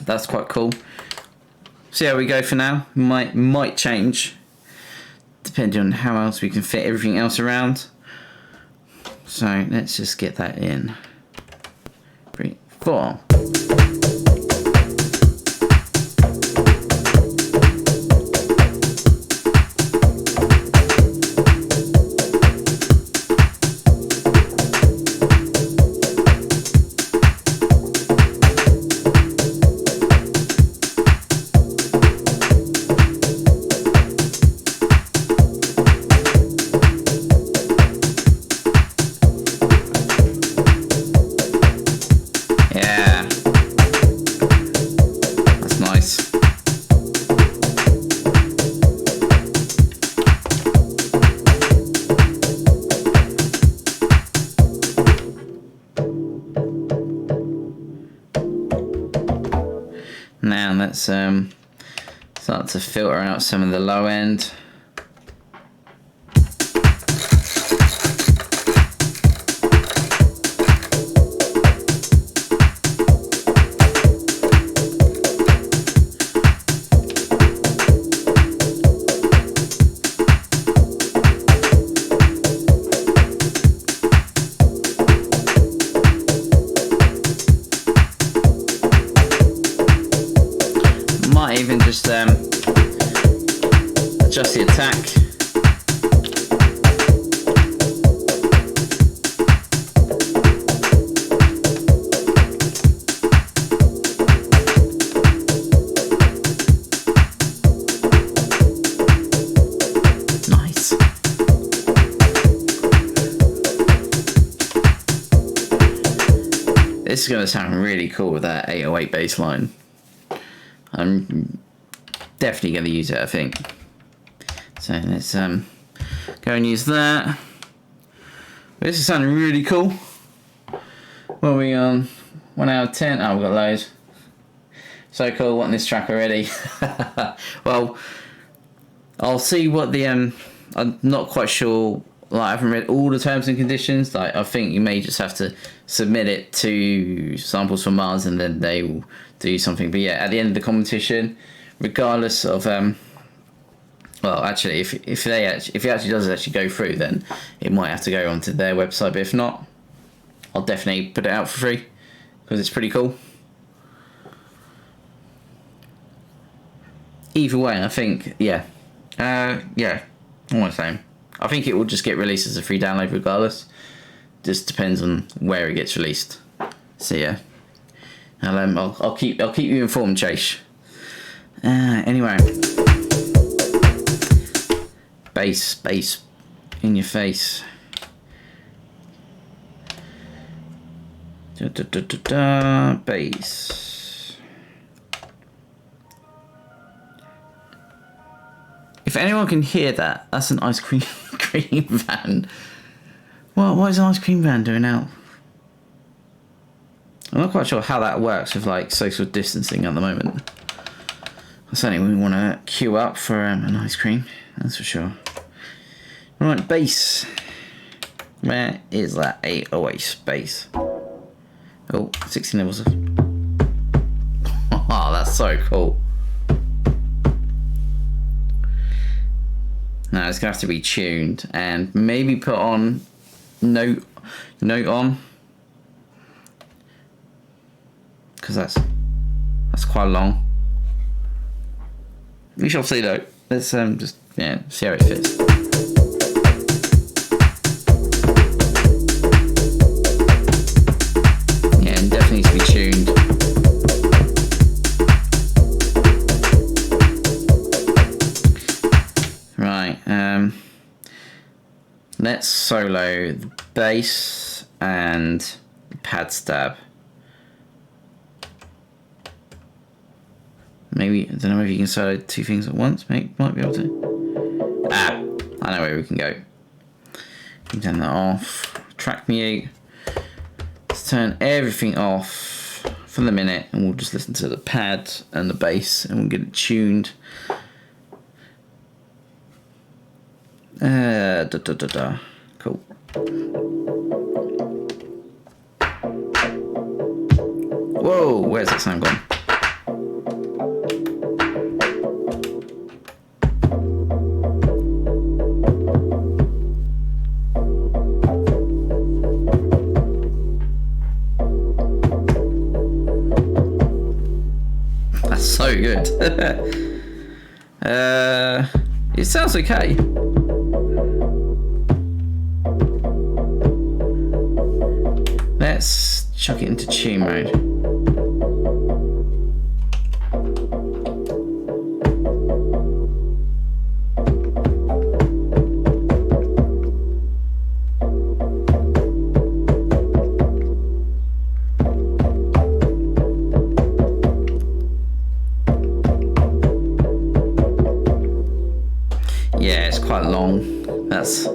That's quite cool. See how we go for now. Might change depending on how else we can fit everything else around. So let's just get that in. 3, 4. Now let's start to filter out some of the low end. might even just adjust the attack. Nice. This is going to sound really cool with that 808 bass line. I'm definitely going to use it, I think. So let's go and use that. This is sounding really cool. What are we on? 1 out of 10. Oh, we've got loads. So cool, wanting this track already. Well, I'll see what the I'm not quite sure. Like, I haven't read all the terms and conditions. Like, I think you may just have to submit it to Samples from Mars and then they will do something. But yeah, at the end of the competition, regardless of well, actually, if it actually does actually go through, then it might have to go onto their website. But if not, I'll definitely put it out for free because it's pretty cool. Either way, I think yeah, almost same. I think it will just get released as a free download regardless. Just depends on where it gets released. So yeah, I'll keep you informed, Chase. Anyway, bass in your face. Bass. If anyone can hear that, that's an ice cream van. What is an ice cream van doing out? I'm not quite sure how that works with like social distancing at the moment. I certainly wouldn't want to queue up for an ice cream, that's for sure. Right, bass. Where is that 808 bass? Oh, 16 levels of. Oh, that's so cool. Now it's gonna have to be tuned and maybe put on note on, because that's quite long. We shall see though. Let's just see how it fits. Yeah, and definitely needs to be tuned. Right, let's solo the bass and the pad stab. Maybe, I don't know if you can solo two things at once, might be able to. I know where we can go. We can turn that off. Track mute. Let's turn everything off for the minute and we'll just listen to the pad and the bass and we'll get it tuned. Cool. Whoa, where's that sound gone? That's so good. It sounds okay. Let's chuck it into tune mode. Yeah, it's quite long. That's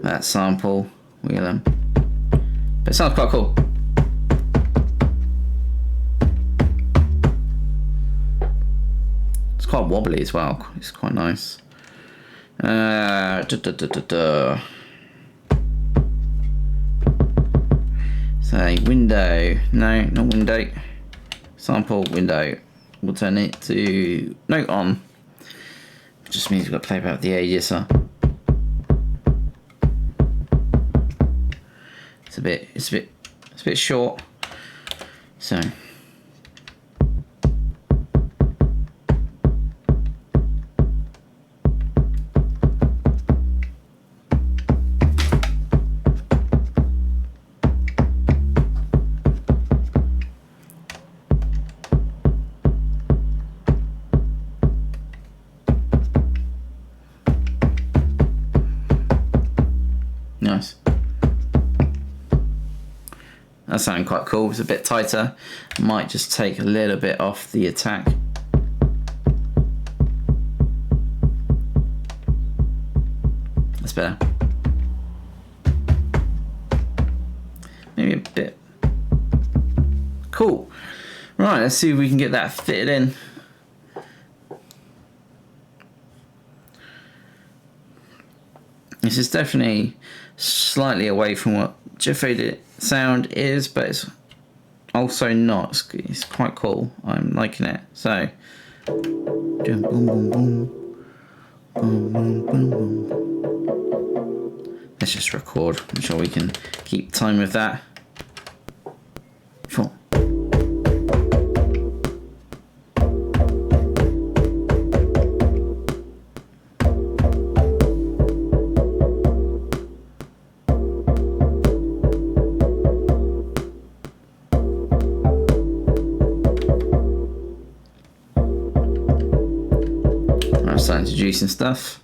that sample. But it sounds quite cool. It's quite wobbly as well. It's quite nice. Say window. No, not window. Sample window. We'll turn it to note on. It just means we've got to play about the ADSR. It's a bit short. So That's sounding quite cool. It's a bit tighter. Might just take a little bit off the attack. That's better. Maybe a bit. Cool. Right, let's see if we can get that fitted in. This is definitely slightly away from what jet faded sound is, but it's also not. It's quite cool. I'm liking it. So, boom, boom, boom, boom, boom, boom, boom, boom. Let's just record. I'm sure we can keep time with that. Cool. Starting to juice and stuff.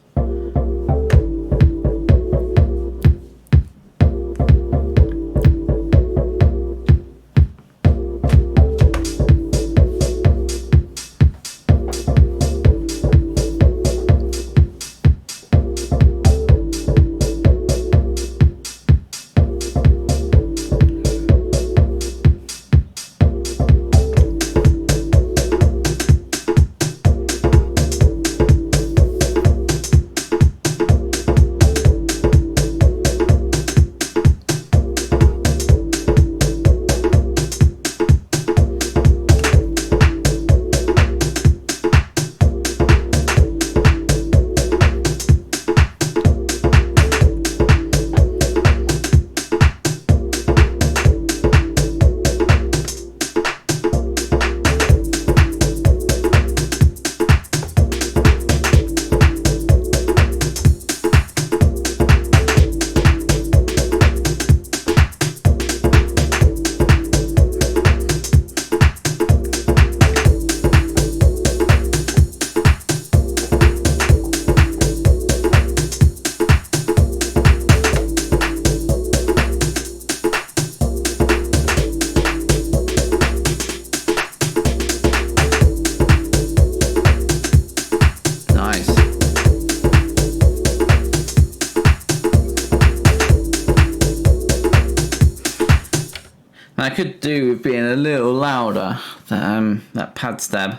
I could do with being a little louder, that pad stab,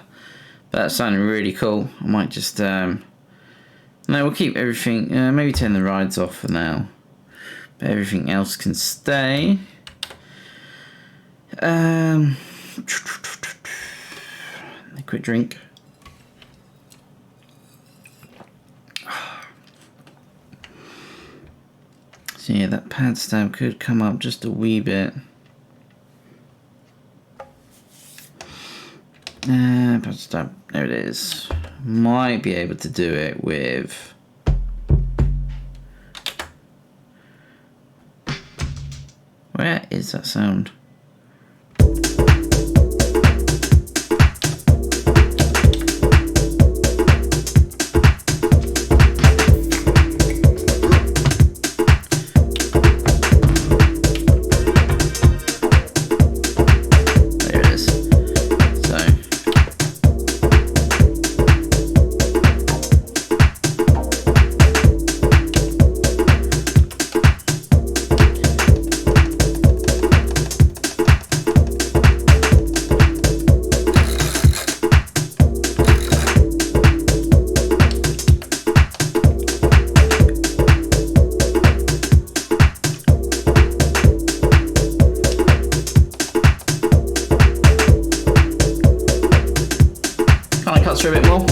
but that sounded really cool. I might just, no, we'll keep everything, maybe turn the rides off for now, but everything else can stay. A quick drink. So yeah, that pad stab could come up just a wee bit. Pad stab, there it is. Might be able to do it with where is that sound? A bit more.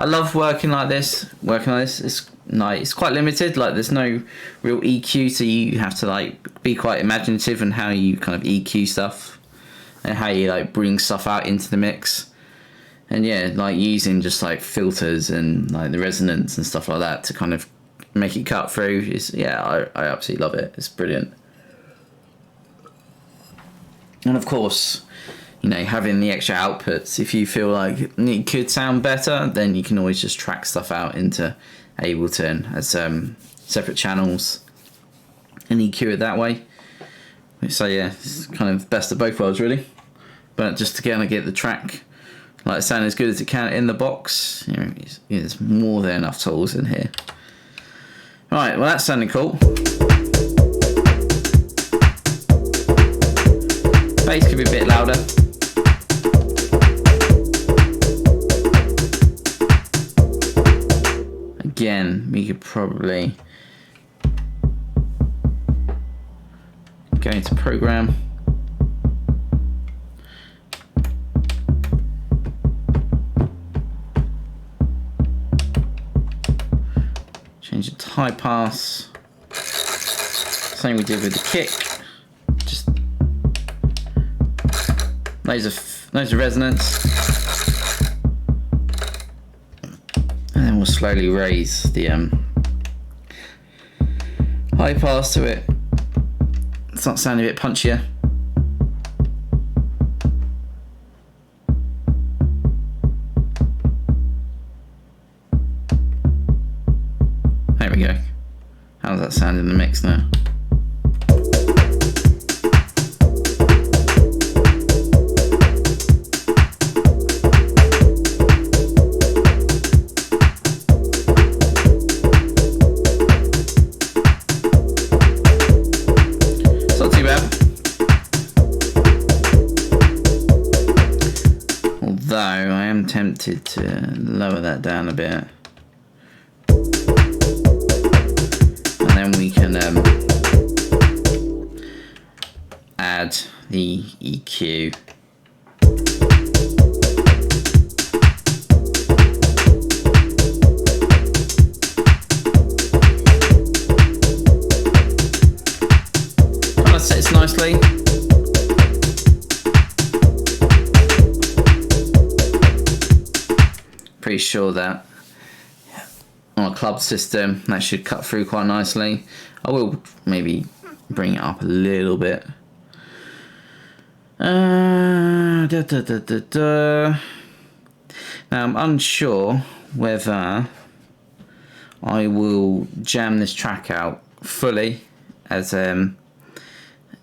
I love working like this. It's like, it's quite limited. Like, there's no real EQ, so you have to like be quite imaginative in how you kind of EQ stuff and how you like bring stuff out into the mix. And yeah, like using just like filters and like the resonance and stuff like that to kind of make it cut through is, yeah, I absolutely love it. It's brilliant. And of course, you know, having the extra outputs, if you feel like it could sound better, then you can always just track stuff out into Ableton as separate channels and EQ it that way. So yeah, it's kind of best of both worlds really. But just to kind of get the track like sound as good as it can in the box, you know, there's more than enough tools in here. Right, well that's sounding cool. Bass could be a bit louder. Again, we could probably go into program. Change it to high pass. Same we did with the kick. Just loads of resonance. And then we'll slowly raise the high pass to it. It's not sounding a bit punchier. There we go. How does that sound in the mix now? It's not too bad. Although I am tempted to lower that down a bit. Then we can add the EQ. Kind of sits nicely. Pretty sure that on a club system that should cut through quite nicely. I will maybe bring it up a little bit. Now I'm unsure whether I will jam this track out fully as in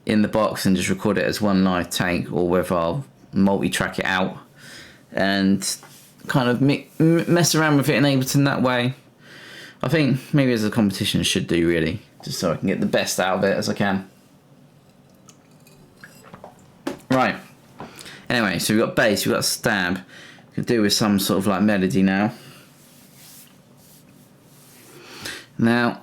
the box and just record it as one live take, or whether I'll multi-track it out and kind of mess around with it in Ableton that way. I think maybe as a competition I should do, really, just so I can get the best out of it as I can. Right. Anyway, so we've got bass, we've got stab. We could do with some sort of like melody now. Now,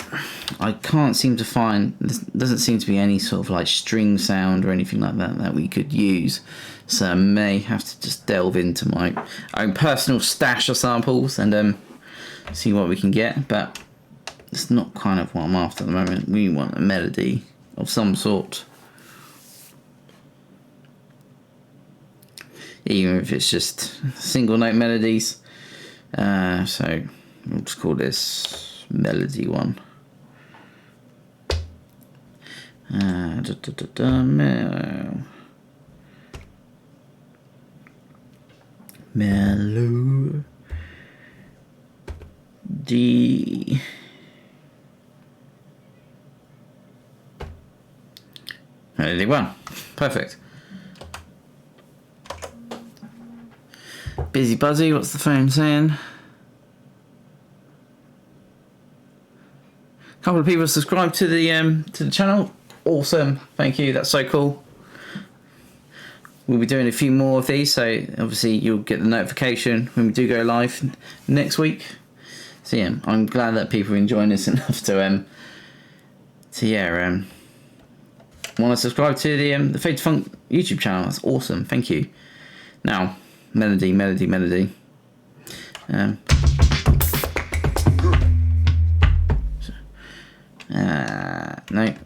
I can't seem to find, there doesn't seem to be any sort of like string sound or anything like that that we could use. So I may have to just delve into my own personal stash of samples and see what we can get, but it's not kind of what I'm after at the moment. We want a melody of some sort, even if it's just single note melodies. So we'll just call this melody one. Melody. Melody one. Perfect. Busy Buzzy, what's the phone saying? A couple of people subscribed to the channel. Awesome, thank you, that's so cool. We'll be doing a few more of these, so obviously you'll get the notification when we do go live next week. So yeah, I'm glad that people are enjoying this enough to want to subscribe to the Fade to Funk YouTube channel. That's awesome, thank you. Now, melody. No,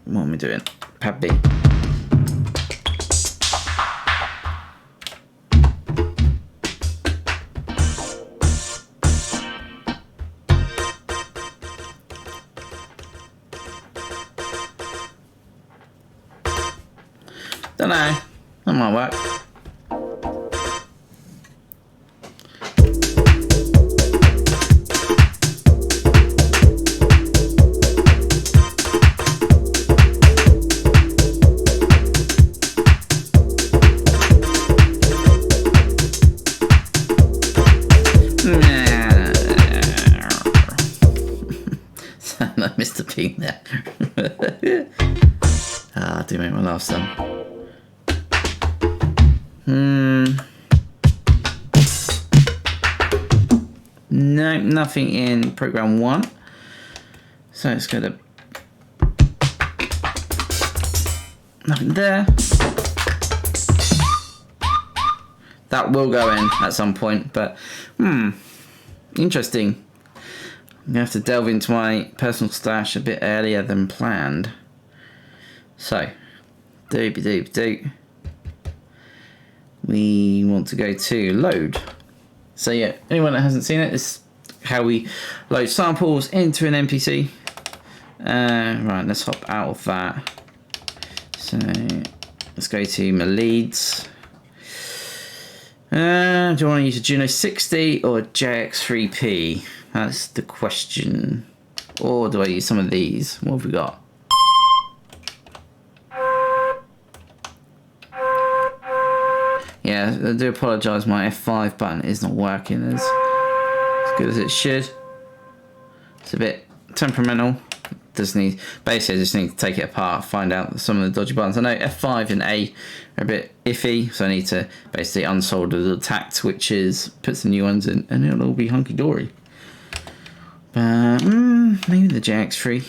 what am I doing? Pad B. Don't know, that might work. I do make my last some. No, nothing in program 1. So let's go to nothing there. That will go in at some point, but interesting. I'm gonna have to delve into my personal stash a bit earlier than planned. So, doop. We want to go to load. So yeah, anyone that hasn't seen it, this is how we load samples into an MPC. Right, let's hop out of that. So let's go to my leads. Do I want to use a Juno 60 or a JX3P? That's the question. Or do I use some of these? What have we got? Yeah, I do apologise, my F5 button is not working as good as it should. It's a bit temperamental. Basically I just need to take it apart, find out some of the dodgy buttons. I know F5 and A are a bit iffy, so I need to basically unsolder the tact switches, put some new ones in, and it'll all be hunky-dory. But maybe the JX3.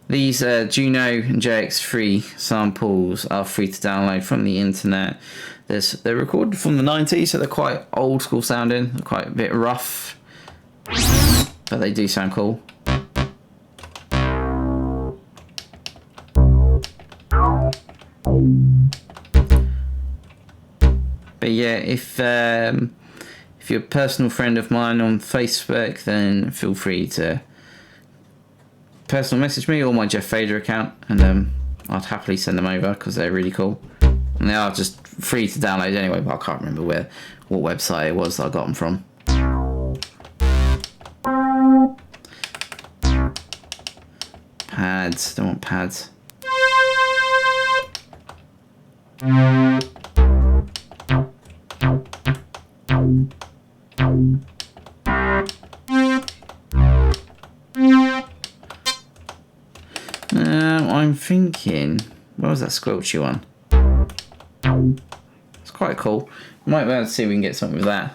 These Juno and JX3 samples are free to download from the internet. They're recorded from the 90s, so they're quite old school sounding, they're quite a bit rough, but they do sound cool. But yeah, if you're a personal friend of mine on Facebook, then feel free to personal message me or my Jeff Fader account, and I'd happily send them over because they're really cool. And they are just free to download anyway, but I can't remember what website it was that I got them from. Pads, don't want pads. I'm thinking, what was that squelchy one? It's quite cool. Might be able to see if we can get something with that.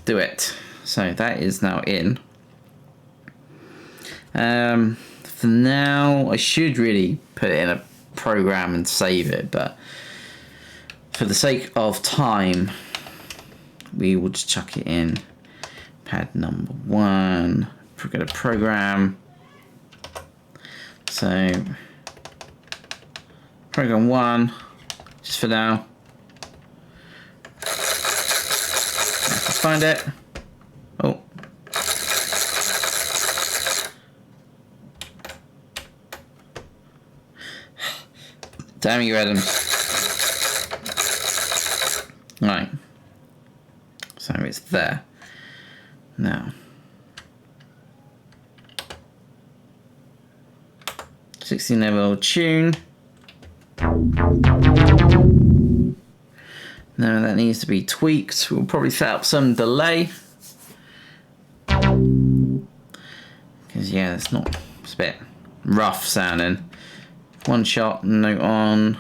Do it. So that is now in. For now, I should really put it in a program and save it, but for the sake of time, we will just chuck it in. Pad number 1. We're going to program. So program 1, just for now. Let's find it. Oh. Damn you, Adam. Right. So it's there. Now. 16 level tune. Now that needs to be tweaked. We'll probably set up some delay. Because yeah, it's a bit rough sounding. One shot, note on.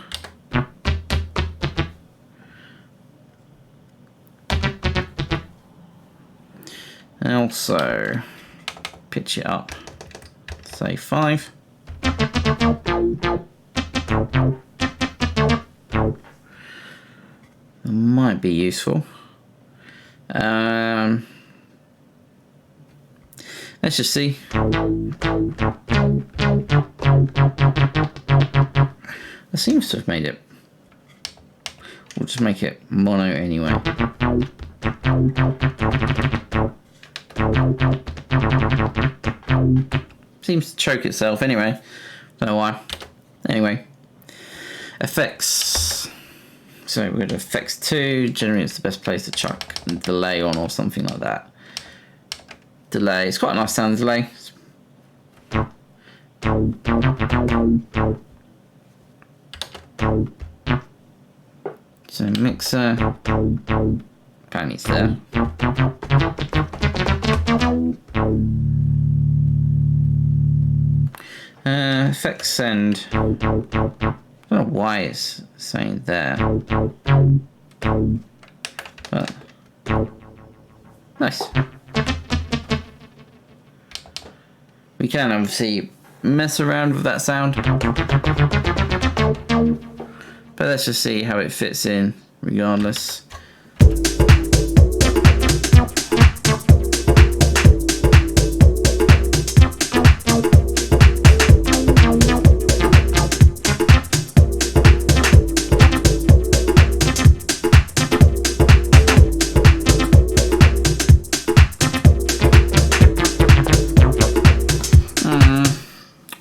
And also pitch it up, say 5. That might be useful. Let's just see. That seems to have made it. We'll just make it mono anyway. Seems to choke itself anyway. Don't know why. Anyway. Effects. So we're going to effects 2. Generally it's the best place to chuck a delay on or something like that. Delay. It's quite a nice sound delay. So mixer. Apparently it's there. Effects send. I don't know why it's saying there. But nice. We can obviously mess around with that sound, but let's just see how it fits in regardless.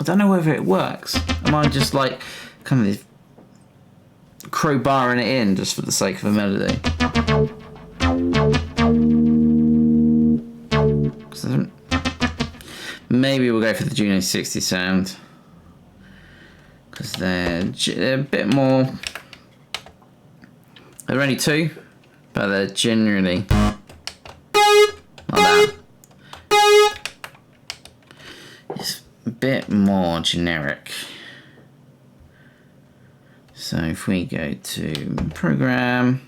I don't know whether it works. Am I just like kind of crowbarring it in just for the sake of a melody? Maybe we'll go for the Juno 60 sound because they're a bit more. There are only two, but they're generally like that. It's a bit more generic. So if we go to program,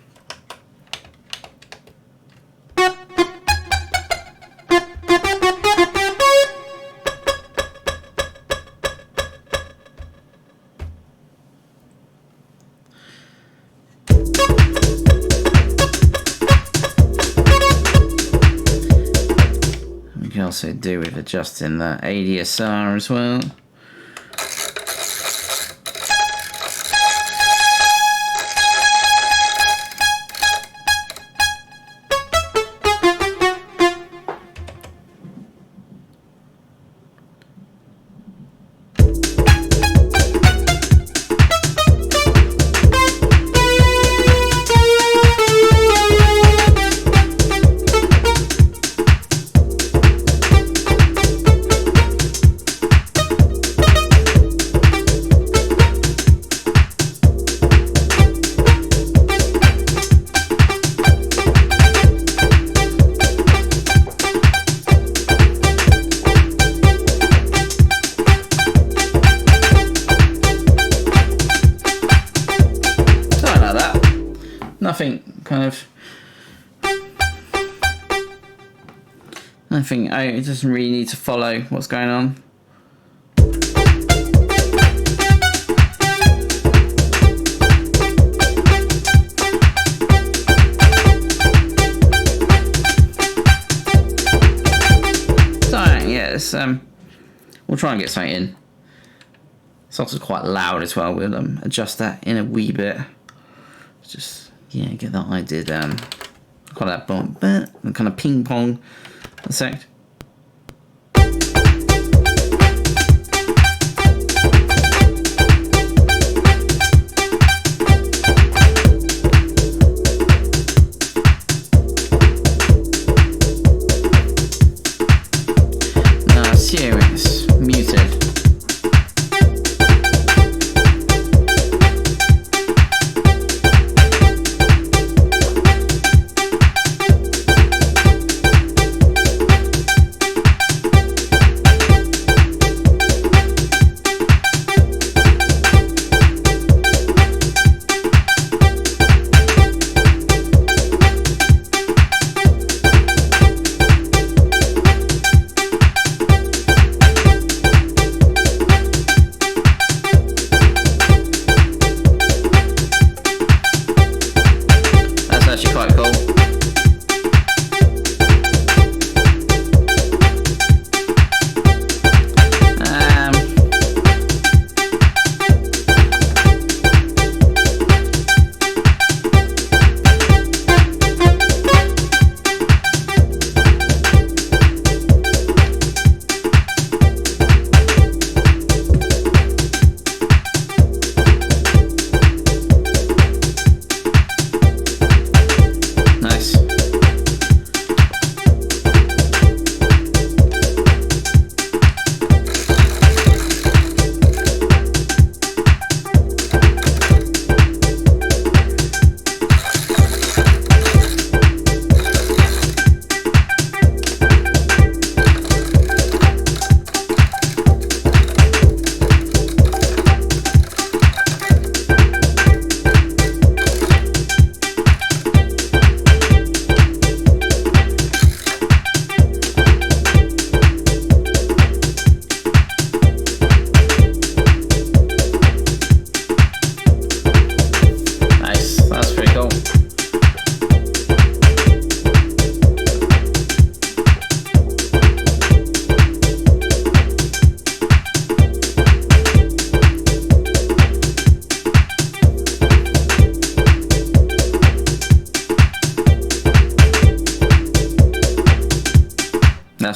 we can also do with adjusting the ADSR as well. Nothing, it doesn't really need to follow what's going on. So yeah, we'll try and get something in. It's also quite loud as well. We'll adjust that in a wee bit. Just get that idea down. Got that bump, and kind of ping pong effect. Now serious, muted.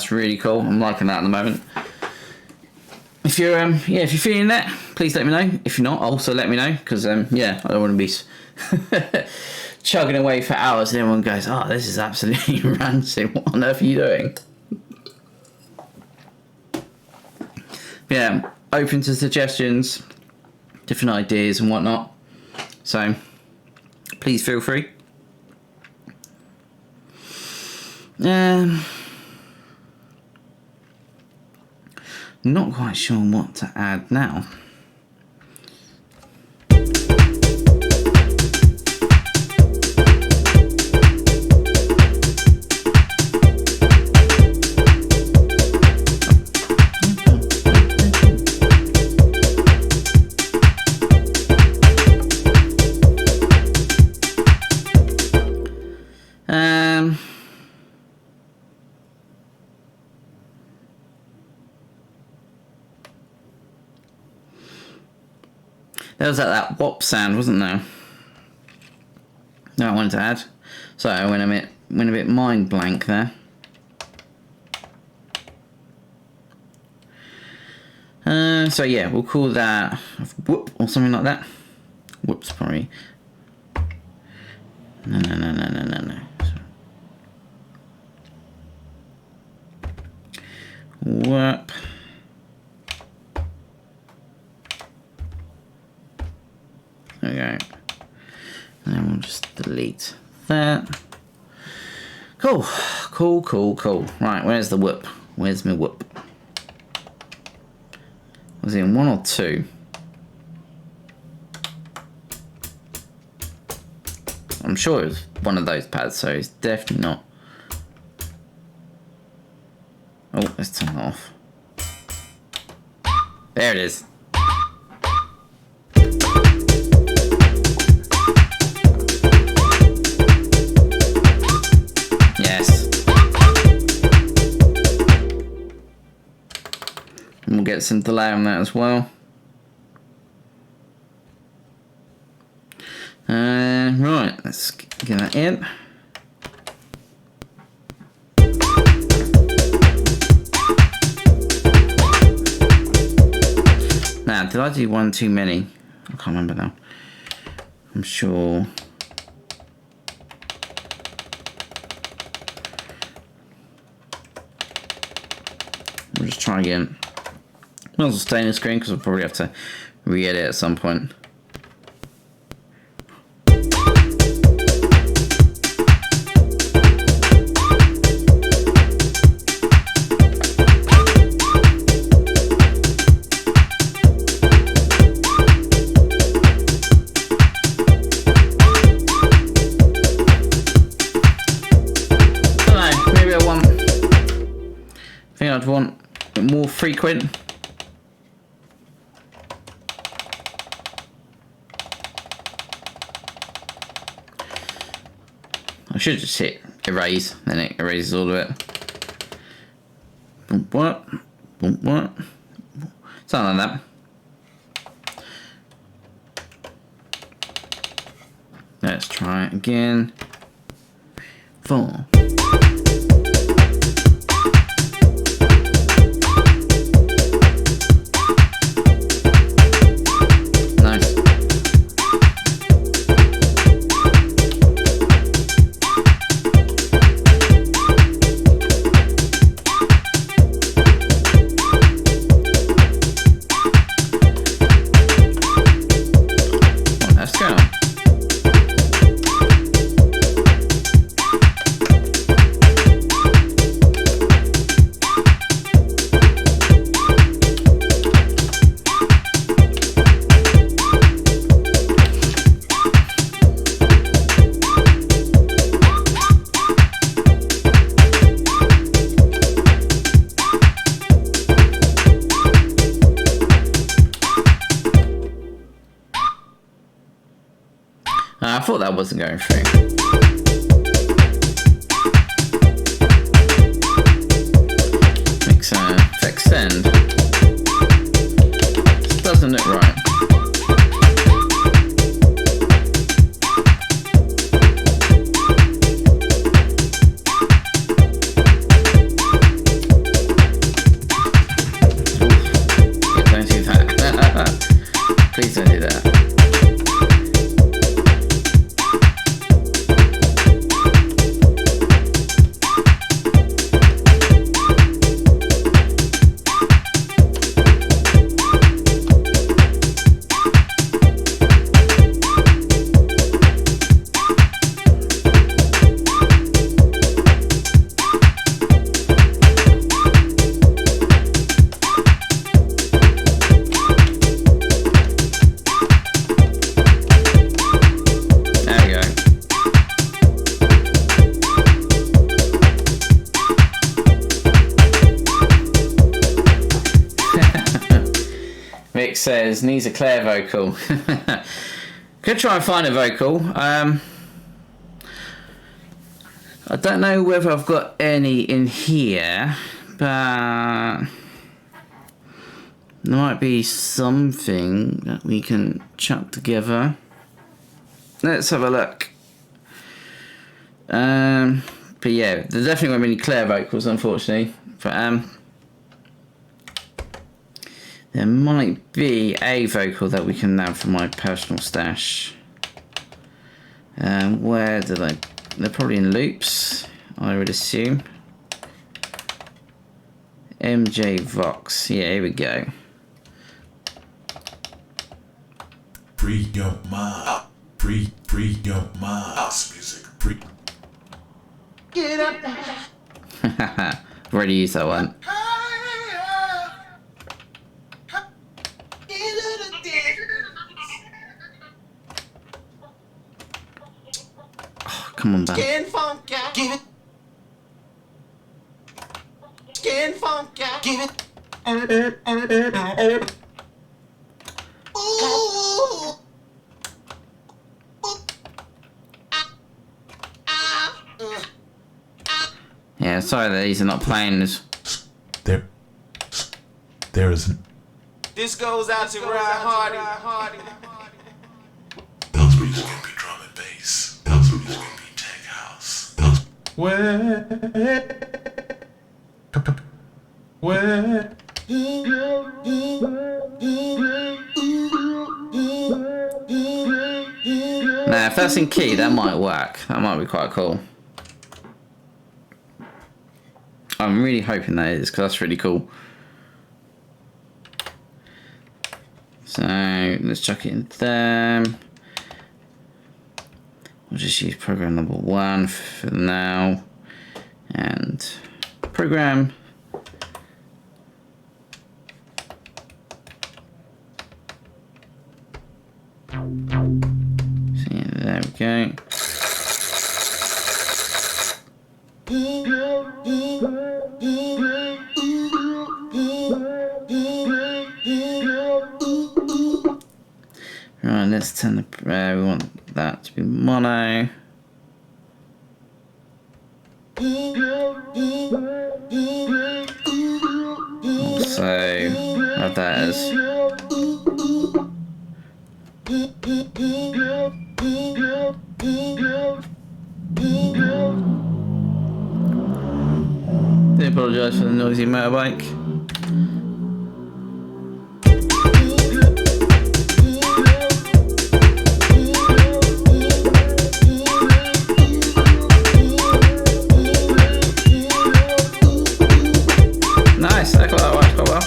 That's really cool. I'm liking that at the moment. If you're if you're feeling that, please let me know. If you're not, also let me know, because yeah, I don't want to be chugging away for hours and everyone goes, oh, this is absolutely rancid. What on earth are you doing? Yeah, open to suggestions, different ideas and whatnot. So please feel free. Not quite sure what to add now. There was that whop sound, wasn't there? No, I wanted to add. So I went a bit mind blank there. So yeah, we'll call that whoop or something like that. Whoops, probably. No. Whoop. There we go. And then we'll just delete that. Cool. Right, where's the whoop? Where's my whoop? Was it in 1 or 2? I'm sure it was one of those pads, so it's definitely not. Oh, let's turn it off. There it is. And we'll get some delay on that as well. Right, let's get that in. Now, did I do one too many? I can't remember now. I'm sure. We'll just try again. Might as well stay in the screen because we'll probably have to re-edit at some point. I'd want it more frequent. I should just hit erase, then it erases all of it. Boom, what? Boom, what? Something like that. Let's try it again. 4. I thought that wasn't going through. Mix effect send. This doesn't look right. says needs a Claire vocal. Could try and find a vocal. I don't know whether I've got any in here, but there might be something that we can chuck together. Let's have a look. But yeah, there definitely won't be any Claire vocals, unfortunately. But there might be a vocal that we can have from my personal stash. Where did I? They're probably in loops, I would assume. MJ Vox. Yeah, here we go. Free your mind. Free your mind. House music. Free. Get up there. I've already used that one. Oh, come on, back. Skin funk, yeah. Give it. Skin funk, yeah. Give it. Ooh. Yeah, sorry that these are not playing this. There isn't. This goes out to Ryan Hardy. House music can be drum and bass. House music can be tech house. Where? Now, if that's in key, that might work. That might be quite cool. I'm really hoping that is, because that's really cool. So let's chuck it in there. We'll just use program number 1 for now. And program. So yeah, there we go. Right, let's turn the. We want that to be mono. Also, have that as. Do apologise for the noisy motorbike. Nice, I got that worked quite well.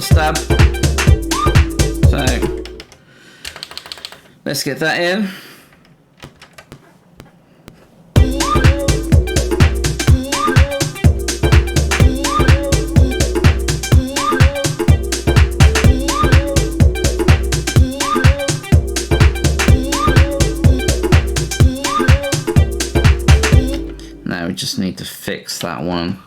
Stab. So let's get that in. Now we just need to fix that one.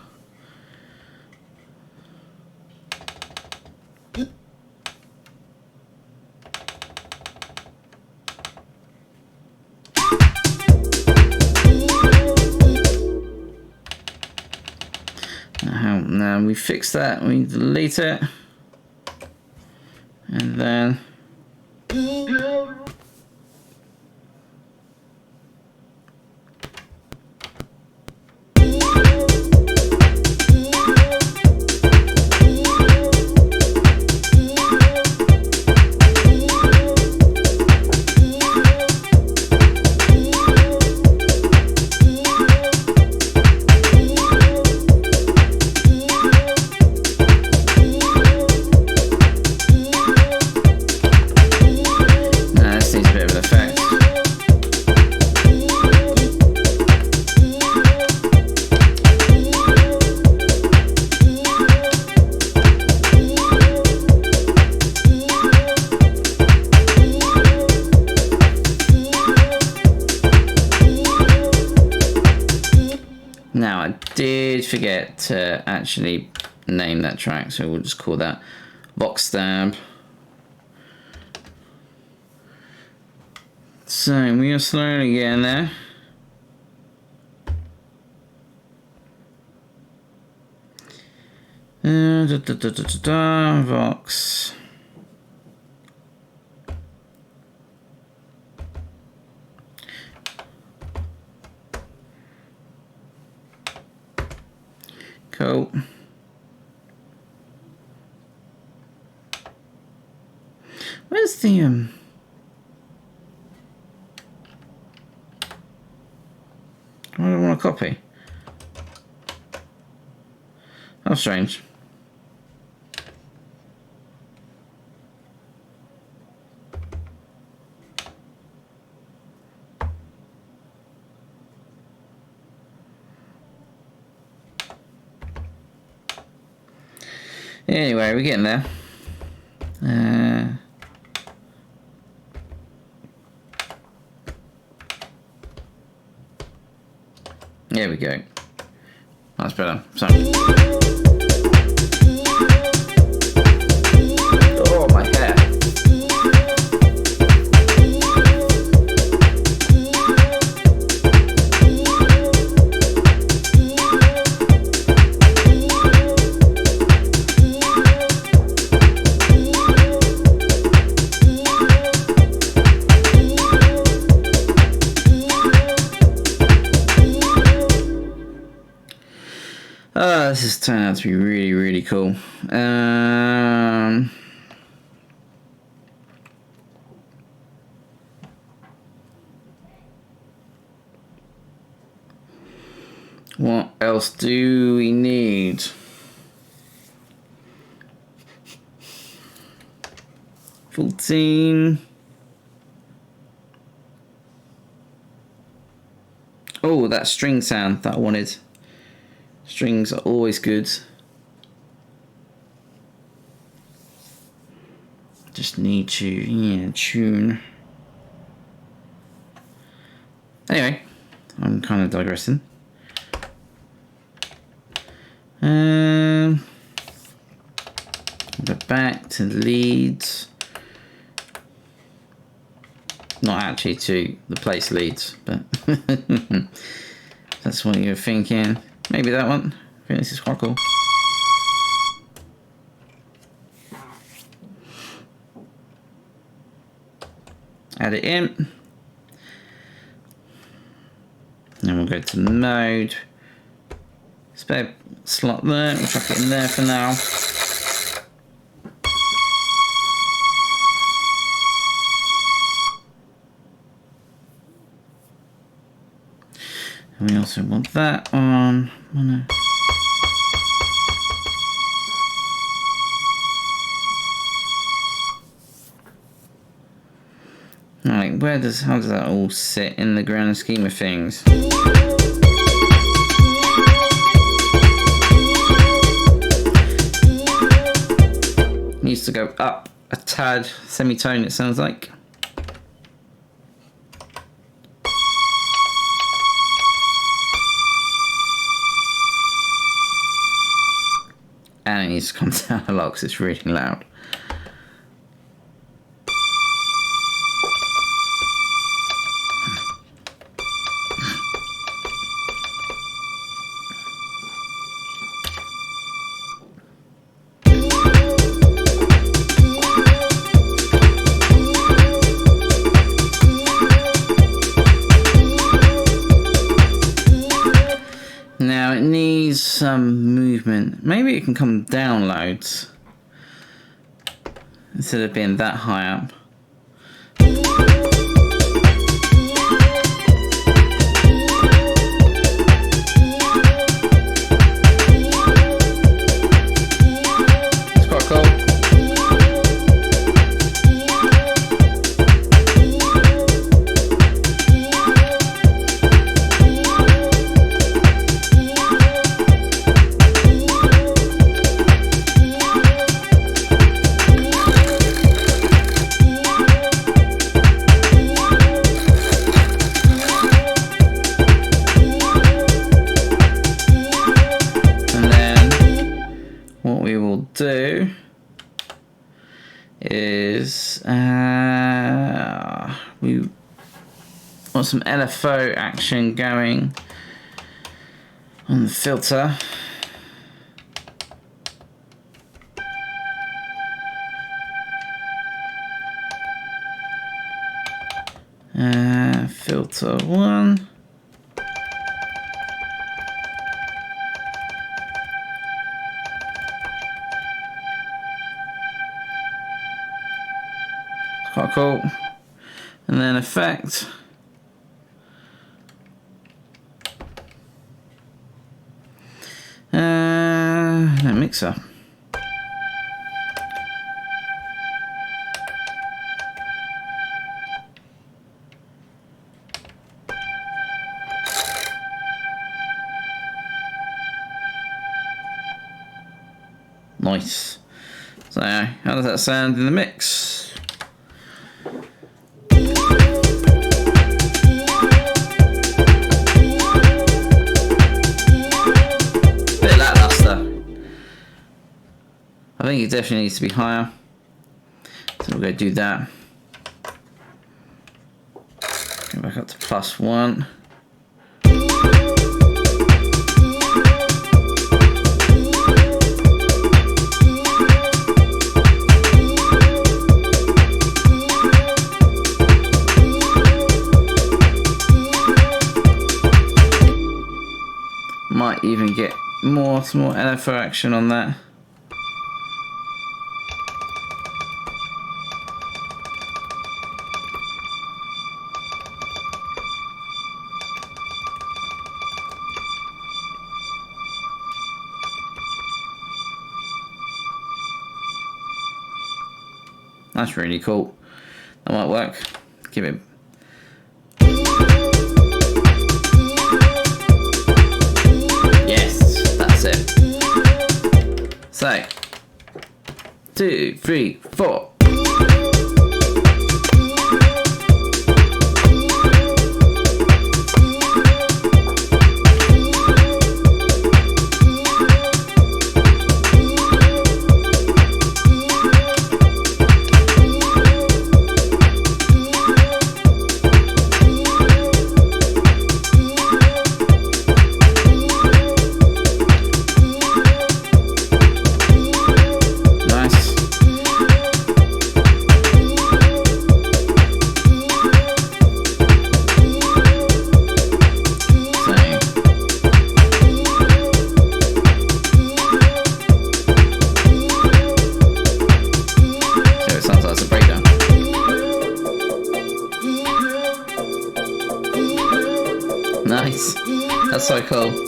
Now we fix that, we delete it, and then I did forget to actually name that track, so we'll just call that Vox Stab. So we are slowly getting there. Vox. Cool. Where's the I don't want to copy. How strange. Anyway, we're getting there. There we go. That's better. So. Oh, my hair. This has turned out to be really, really cool. What else do we need? $14. Oh, that string sound that I wanted. Strings are always good. Just need to, tune. Anyway, I'm kind of digressing. Go back to leads. Not actually to the place leads, but that's what you're thinking. Maybe that one. I think this is quite cool. Add it in. Then we'll go to mode. Spare slot there. We'll chuck it in there for now. And we also want that on. Oh, no. Right, how does that all sit in the grand scheme of things? Needs to go up a tad, semitone it sounds like. And it needs to come down a lot because it's really loud. Now it needs some movement. Maybe it can come down loads instead of being that high up. It's quite cool. want some LFO action going on the filter. Filter 1. Quite cool. And then effect. No, mixer. Nice. So, how does that sound in the mix? Bit lackluster. I think it definitely needs to be higher. So we'll go do that. Go back up to +1. Might even get some more LFO action on that. That's really cool. That might work. Give it. Yes, that's it. So, 2, 3, 4. Nice. That's so cool.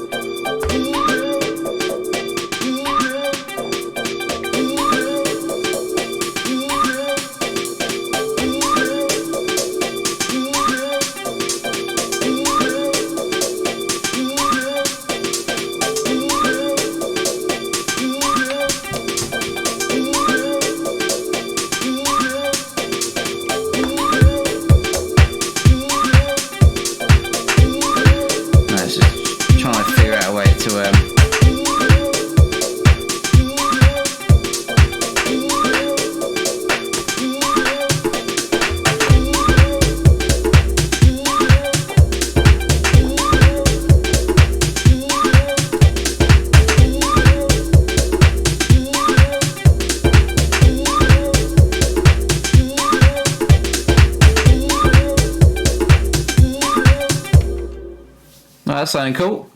That's sounding cool.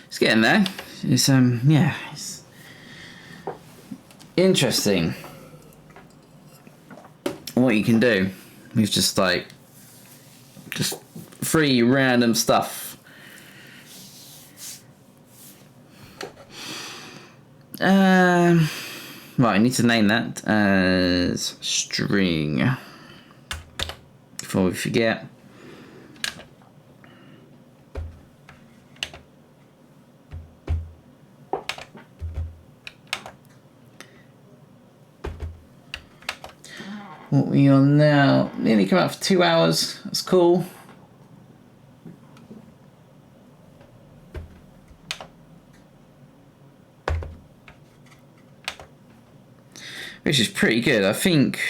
It's getting there. It's yeah, it's interesting what you can do with just free random stuff. Right, I need to name that as string before we forget. What we on now? Nearly come out for 2 hours. That's cool. Which is pretty good. I think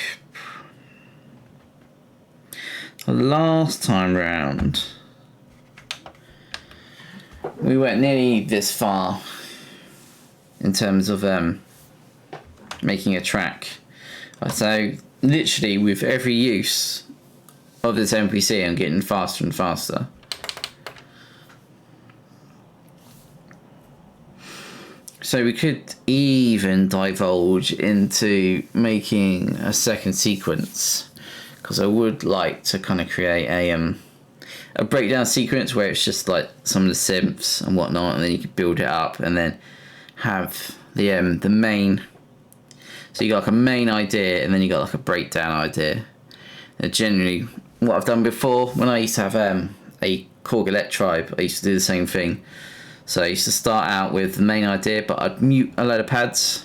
last time round, we weren't nearly this far in terms of making a track. So literally with every use of this MPC, I'm getting faster and faster. So we could even divulge into making a second sequence, because I would like to kind of create a breakdown sequence where it's just like some of the synths and whatnot, and then you can build it up and then have the main. So you got like a main idea and then you got like a breakdown idea. And generally, what I've done before, when I used to have a Korg Elect Tribe, I used to do the same thing. So I used to start out with the main idea, but I'd mute a load of pads.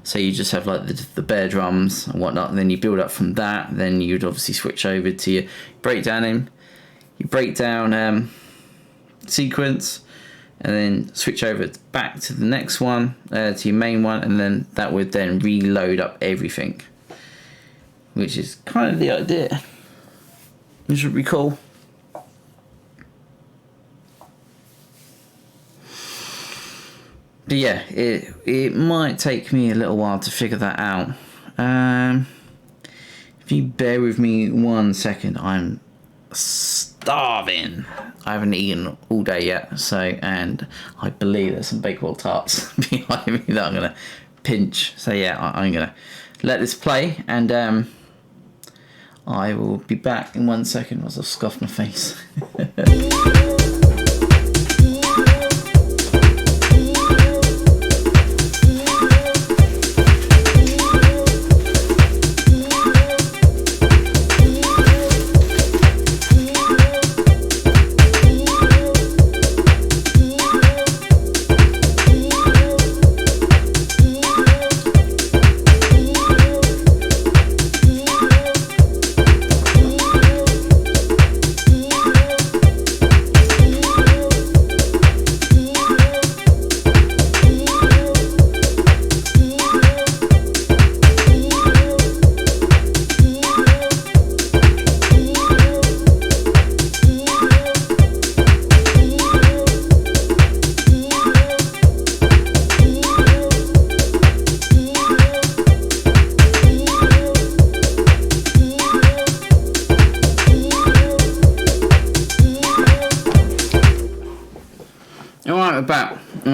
So you just have like the bare drums and whatnot, and then you build up from that. Then you'd obviously switch over to your breakdown sequence, and then switch over back to the next one, to your main one, and then that would then reload up everything, which is kind of the idea. Which would be cool. But yeah, it might take me a little while to figure that out. If you bear with me 1 second, I'm starving. I haven't eaten all day yet, and I believe there's some bakewell tarts behind me that I'm gonna pinch. So yeah, I'm gonna let this play, and I will be back in 1 second once I've scuffed my face.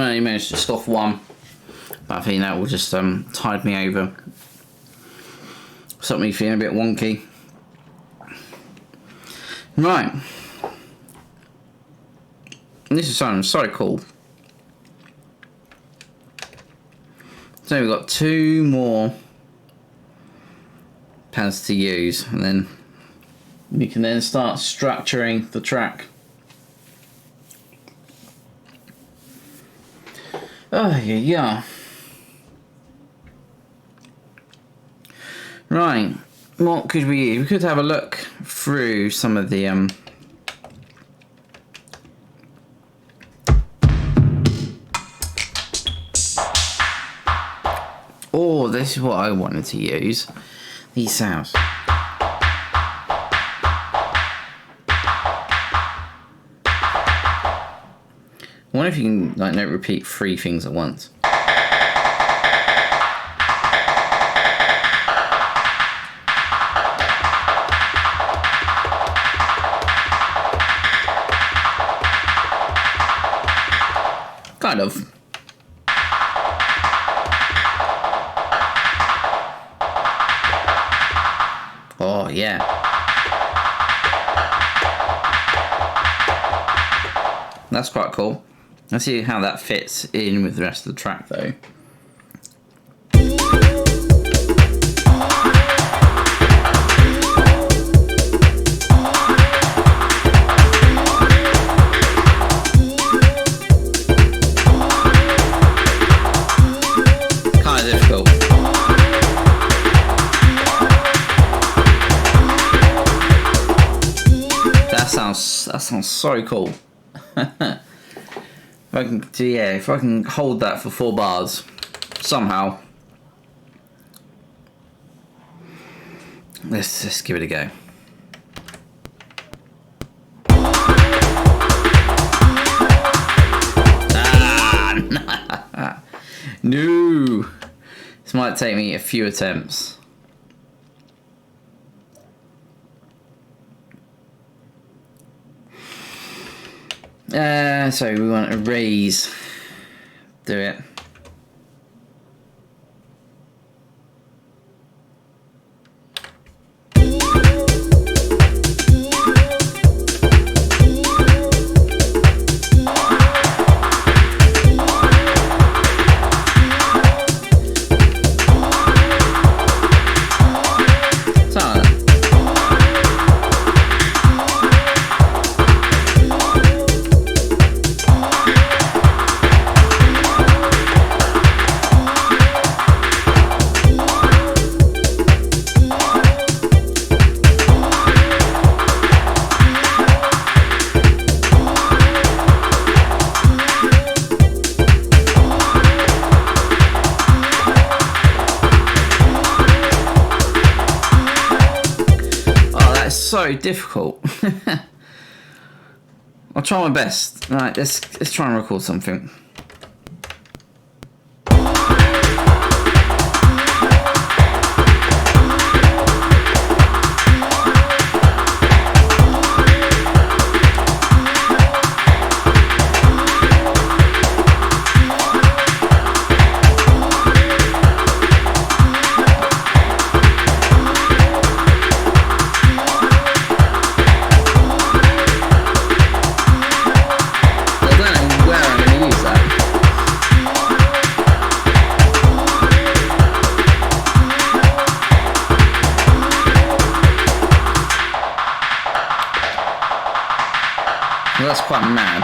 You managed to scoff one, but I think that will just tide me over. Stop me feeling a bit wonky. Right, this is sounding so cool. So we've got 2 more pads to use, and then we can then start structuring the track. Oh yeah. Right, what could we use? We could have a look through some of the oh, this is what I wanted to use. These sounds. I wonder if you can like not repeat 3 things at once. Kind of. Oh yeah. That's quite cool. Let's see how that fits in with the rest of the track though. Kind of difficult. That sounds so cool. If I can hold that for 4 bars somehow. Let's give it a go. No. This might take me a few attempts. So we want to raise. Do it. So difficult. I'll try my best. Right, let's try and record something. Well, that's quite mad.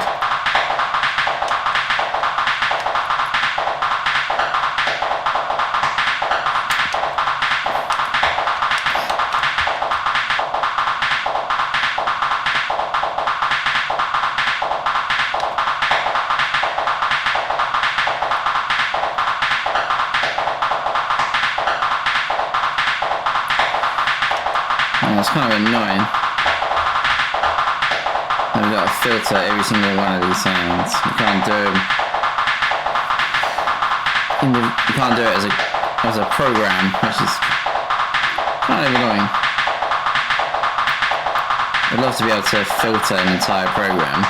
Oh, that's kind of annoying. We've got to filter every single one of these sounds. You can't do them. You can't do it as a program, which is kind of annoying. I'd love to be able to filter an entire program.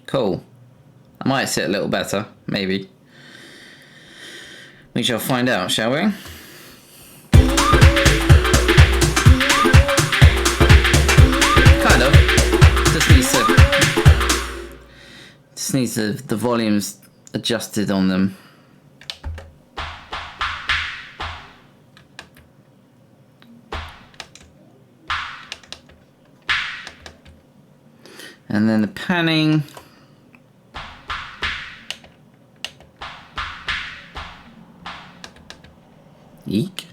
Cool. I might sit a little better, maybe. We shall find out, shall we? Kind of. Just needs the volumes adjusted on them. And then the panning. Eek.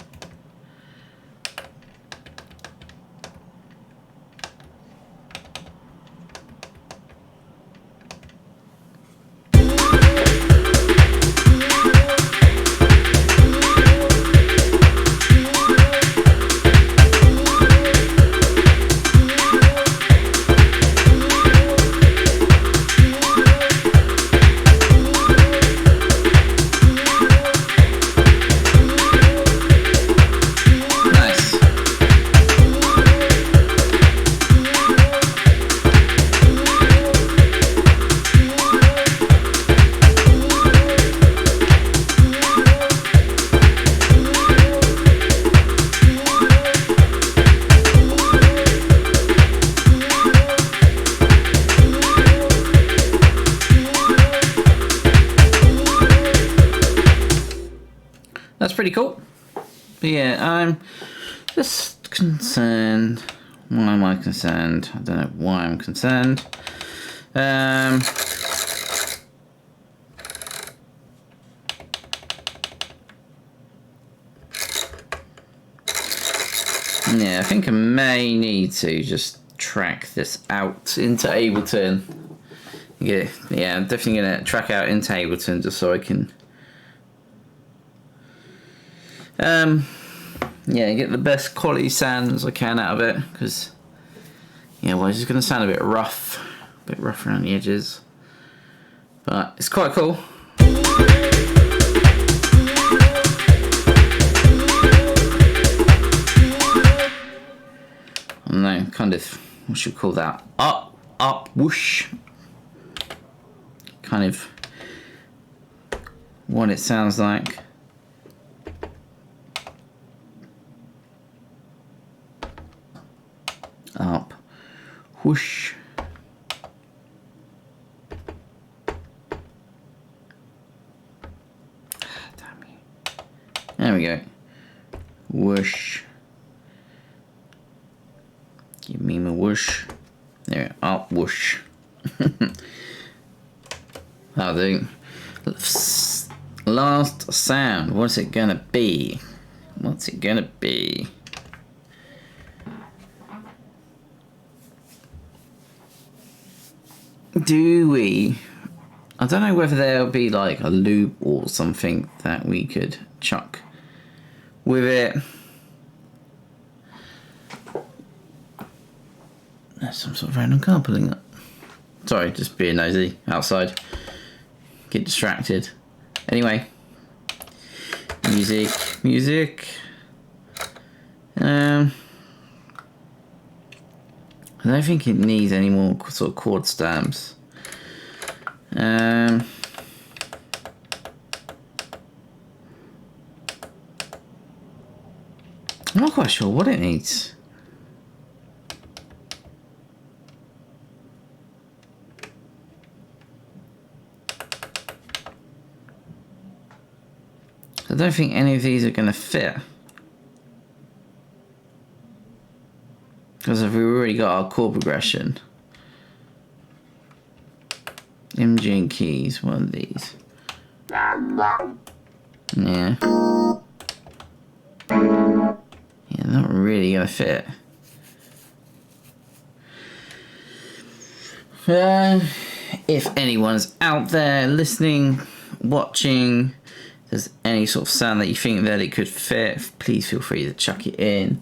pretty cool. But yeah, I'm just concerned. Why am I concerned? I don't know why I'm concerned. Yeah, I think I may need to just track this out into Ableton. Yeah, I'm definitely gonna track out into Ableton just so I can get the best quality sound as I can out of it, because well, it's just gonna sound a bit rough, around the edges, but it's quite cool. I don't know, kind of, what should we call that? Up, whoosh. Kind of what it sounds like. Up, whoosh. Damn you. There we go. Whoosh. Give me my whoosh. There, up, whoosh. That'll do. Last sound. What's it gonna be? What's it gonna be? Do we? I don't know whether there'll be like a loop or something that we could chuck with it. There's some sort of random car pulling up. Sorry, just being nosy outside. Get distracted. Anyway. Music. I don't think it needs any more sort of chord stamps. I'm not quite sure what it needs. I don't think any of these are going to fit. Because we've already got our chord progression. MG and keys, one of these. Yeah. Yeah, not really going to fit. If anyone's out there listening, watching, if there's any sort of sound that you think that it could fit, please feel free to chuck it in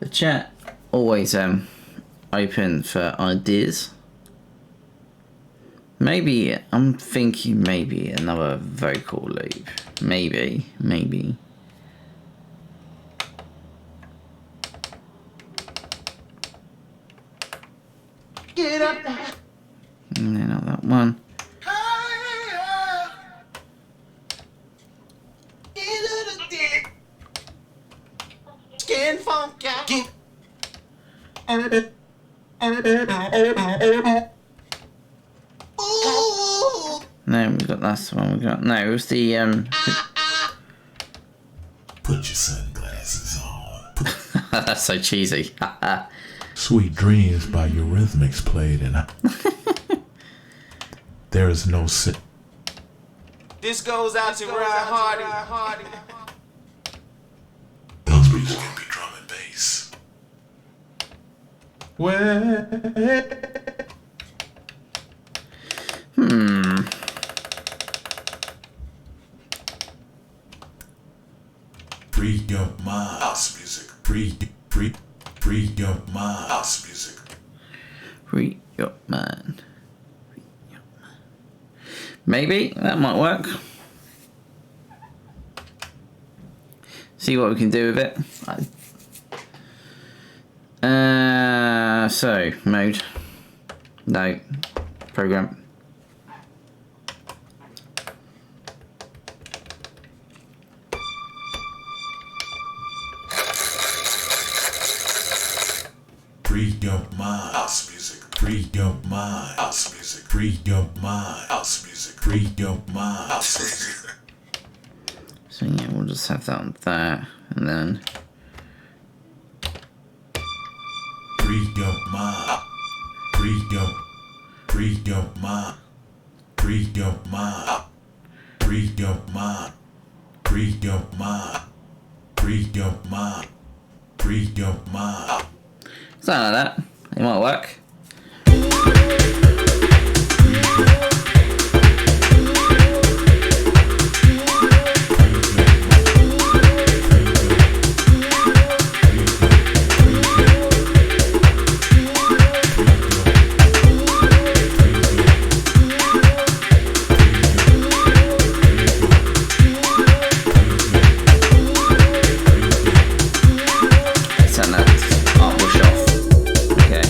the chat. Always open for ideas. Maybe, I'm thinking maybe another vocal loop. Maybe. Get up. No, not that one. Skin funk out. No, we got that's the one we got. No, it was the Put your sunglasses on. that's so cheesy. Sweet Dreams by Eurythmics played, and there is no sin. This goes out to Ryan Hardy. House music can be drum and bass. Free your mind. House music. Free your mind. House music. Free your mind. Maybe that might work. See what we can do with it. So mode. No. Program. Free your mind. House music. Free your mind. House music. Free your mind. House music. Free your mind. House music. So yeah, we'll just have that on there, and then freedom mind, freedom, freedom mind, freedom mind, freedom mind, freedom mind, freedom mind, freedom mind. something like that. It might work. Turn that artbush off. Okay.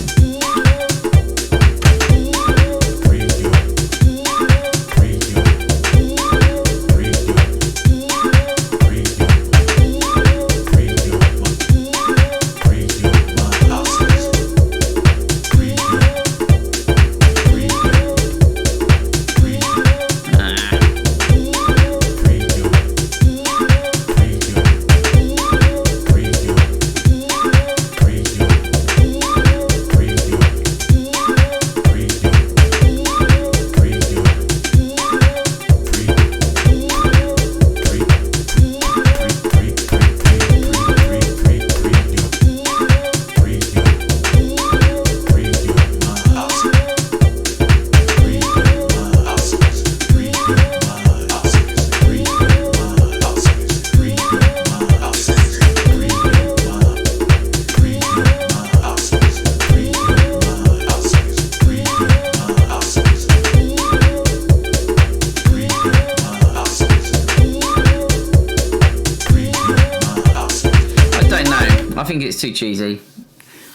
I think it's too cheesy.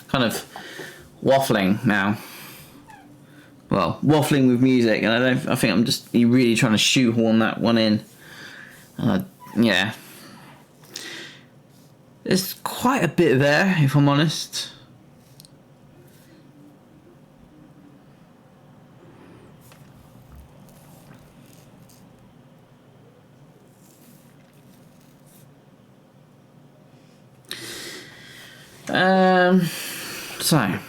Kind of waffling now. Well, waffling with music, and I think I'm just really trying to shoehorn that one in. Yeah. There's quite a bit there, if I'm honest. So.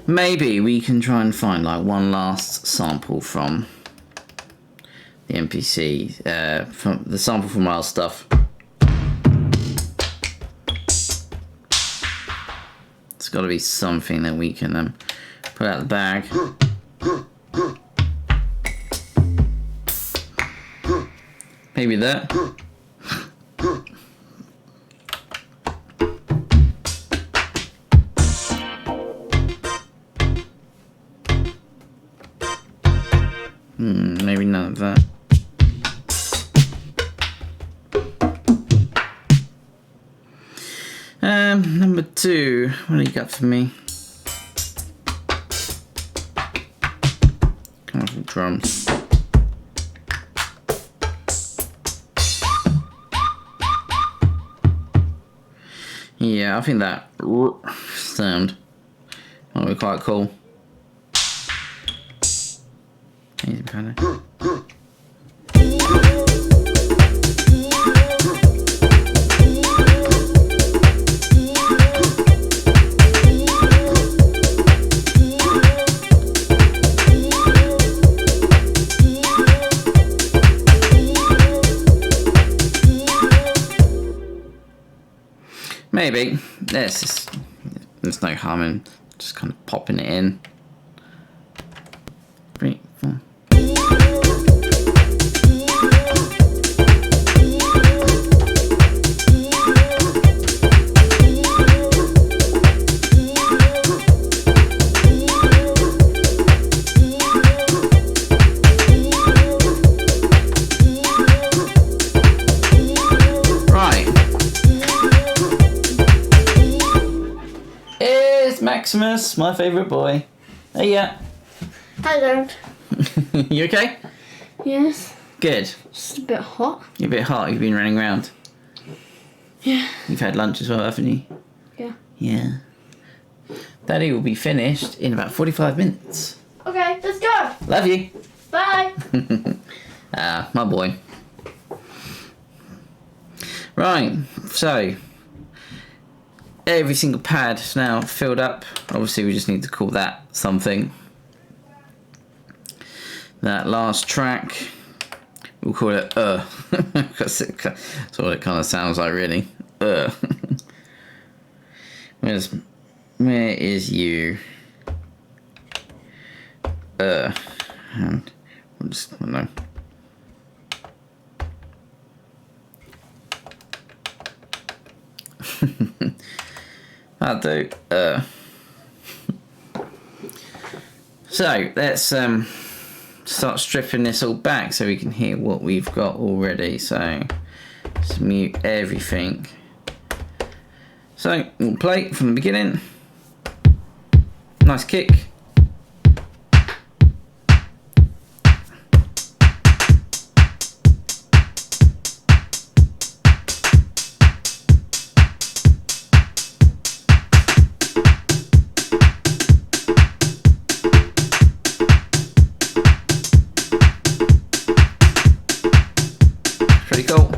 Maybe we can try and find like one last sample from the MPC, from the sample from our stuff. It's got to be something that we can put out of the bag. Maybe that. Maybe none of that. Number 2. What do you got for me? Colorful drums. Yeah, I think that sound might be quite cool. Easy pattern. Maybe. There's no harm in just kind of popping it in. 3, 4. Right. Maximus, my favourite boy. Hey, yeah. Hi there. You okay? Yes. Good. Just a bit hot. You're a bit hot. You've been running around. Yeah. You've had lunch as well, haven't you? Yeah. Yeah. Daddy will be finished in about 45 minutes. Okay, let's go. Love you. Bye. My boy. Right, so every single pad is now filled up. Obviously, we just need to call that something. That last track, we'll call it because that's what it kind of sounds like, really. Where is you? And we'll just, I don't know. I'll do. So let's start stripping this all back so we can hear what we've got already. So let's mute everything. So we'll play from the beginning. Nice kick. Pretty cool.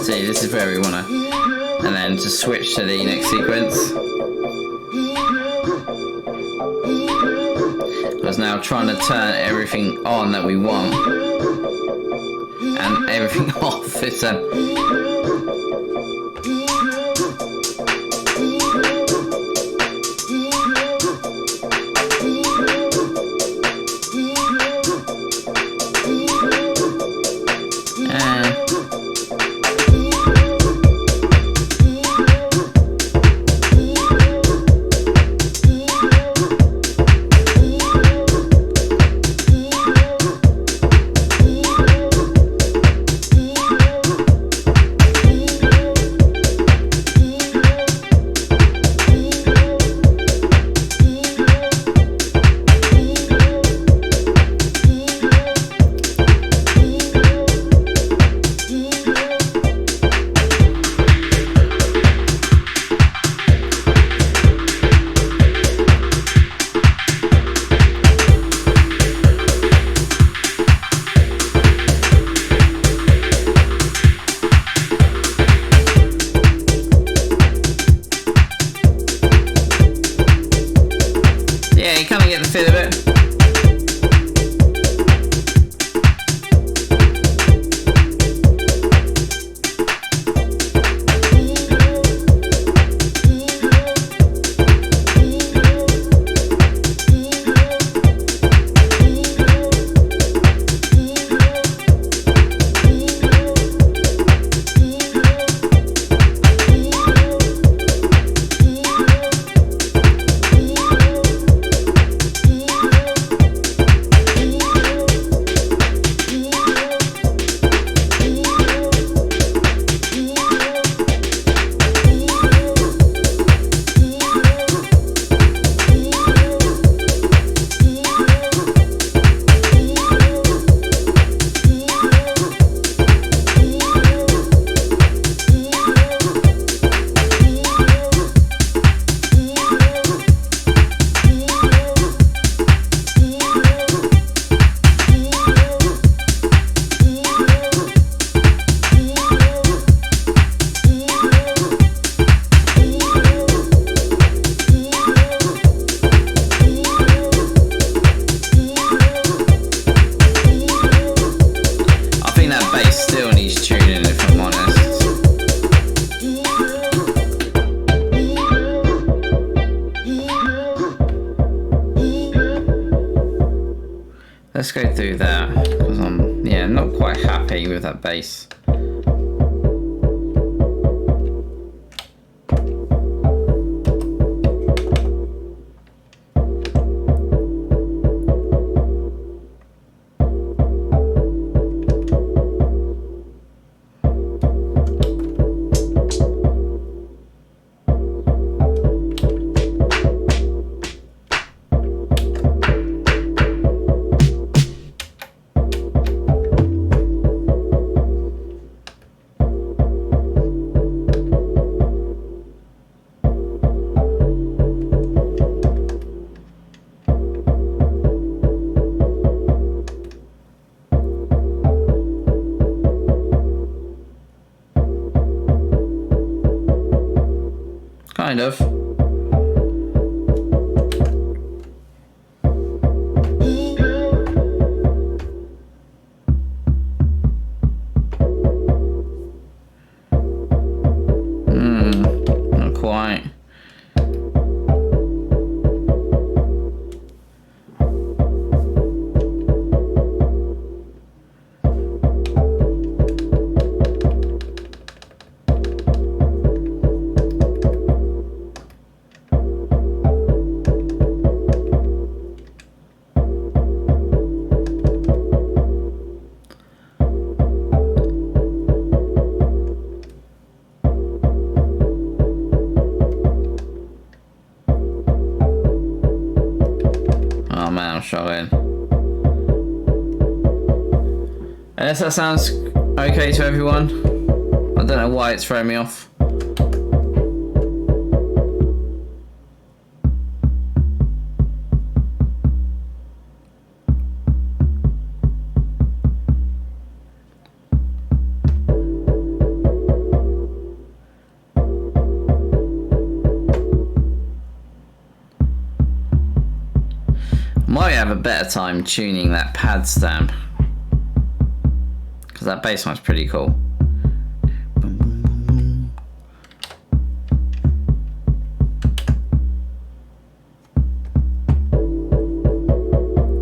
See, this is where we want to, and then to switch to the next sequence. I was now trying to turn everything on that we want, and everything off. It's do that because I'm not quite happy with that bass. Kind of. Not quite. Oh man, I'm struggling. Unless that sounds okay to everyone. I don't know why it's throwing me off. Might have a better time tuning that pad stamp because that bass line's pretty cool.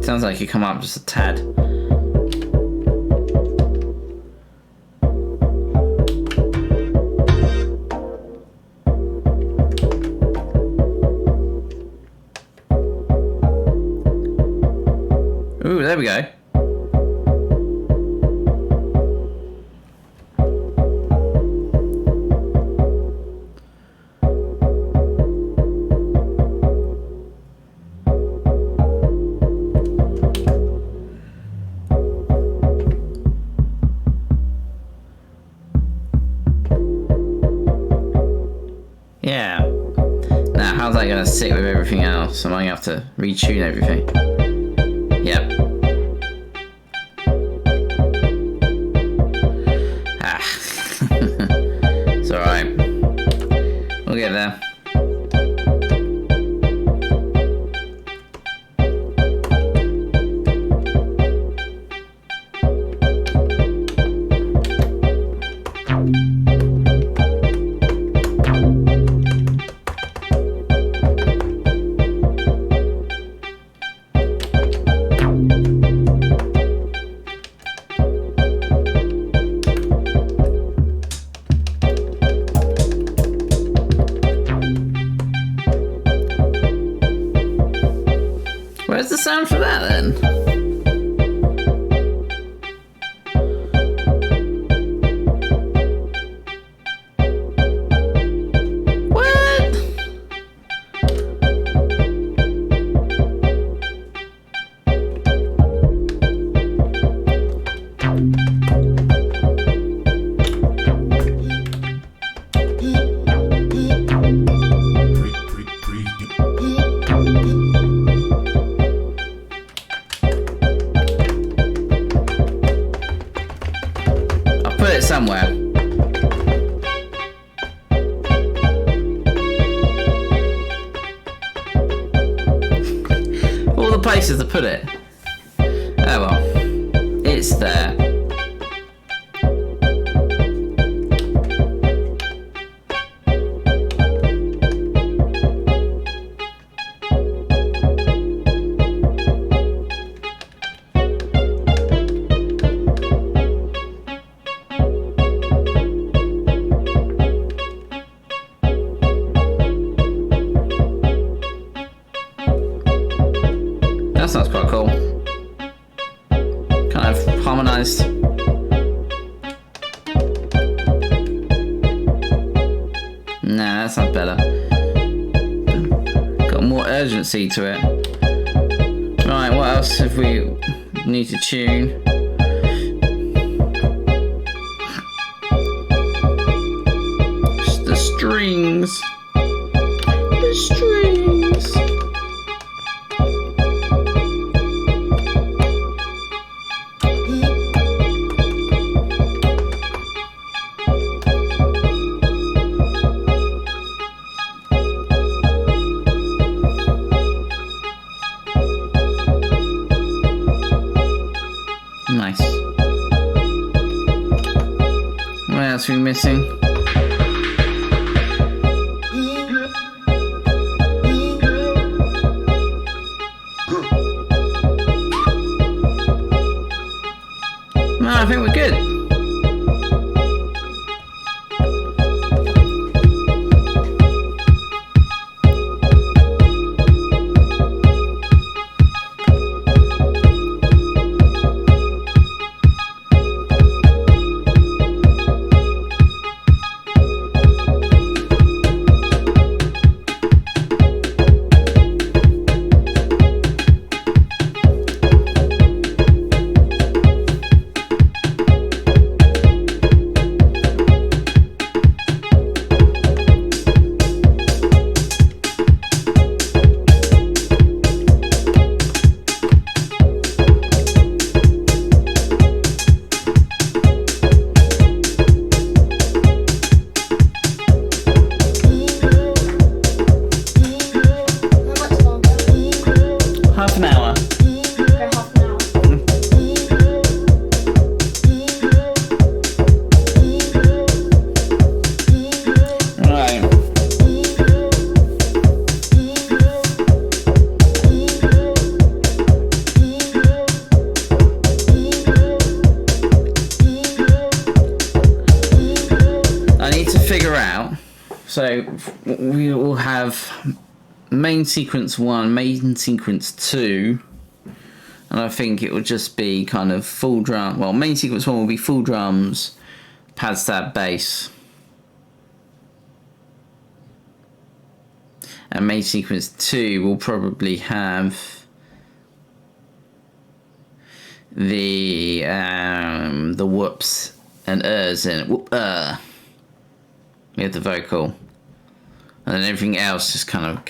Sounds like you come up just a tad. Ooh, there we go. Yeah. Now, how's that gonna sit with everything else? Am I gonna have to retune everything? Yep. It's alright. We'll get there. Where's the sound for that then? What? Put it somewhere. All the places to put it. Oh well. It's there. harmonized. Nah, that sounds better. Got more urgency to it. Right, what else have we need to tune? Just the strings. The strings. Nice. What else are we missing? No, I think we're good. Half an hour. Okay, half an hour. Right. I need to figure out. So we will have main sequence 1, main sequence 2, and I think it will just be kind of full drum. Well, main sequence 1 will be full drums, pad stab bass, and main sequence 2 will probably have the whoops and ers in it. Whoop, we have the vocal. And then everything else just can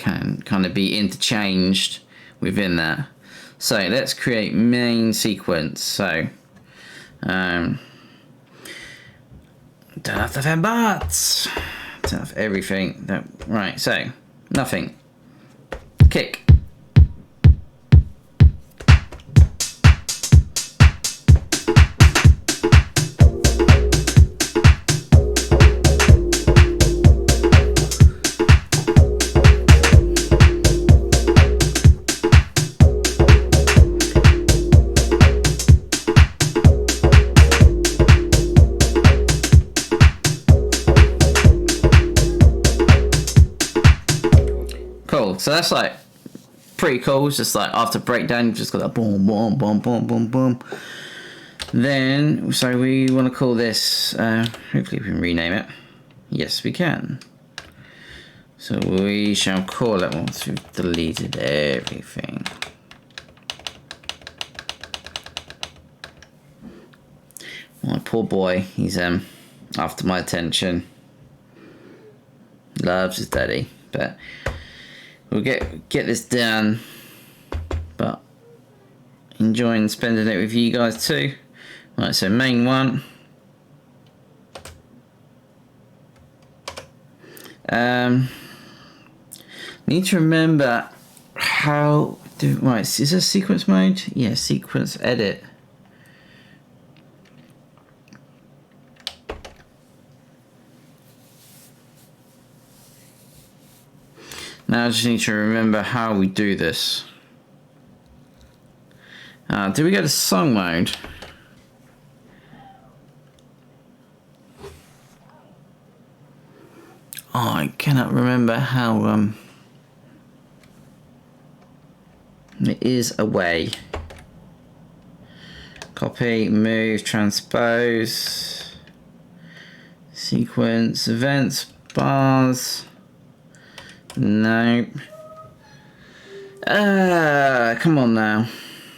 be interchanged within that. So let's create main sequence. So don't have to have butts. Don't have everything. Right, so nothing. Kick. Cool, so that's like pretty cool. It's just like after breakdown, you've just got that boom, boom, boom, boom, boom, boom. Then, so we want to call this, hopefully we can rename it. Yes, we can. So we shall call it once we've deleted everything. My poor boy, he's after my attention. Loves his daddy, but we'll get this done, but enjoying spending it with you guys too. Right, so main 1. Need to remember how do, right, is this sequence mode? Yeah, sequence edit. Now I just need to remember how we do this. Do we go to song mode? Oh, I cannot remember how, there is a way. Copy, move, transpose, sequence, events, bars. Nope. Come on now.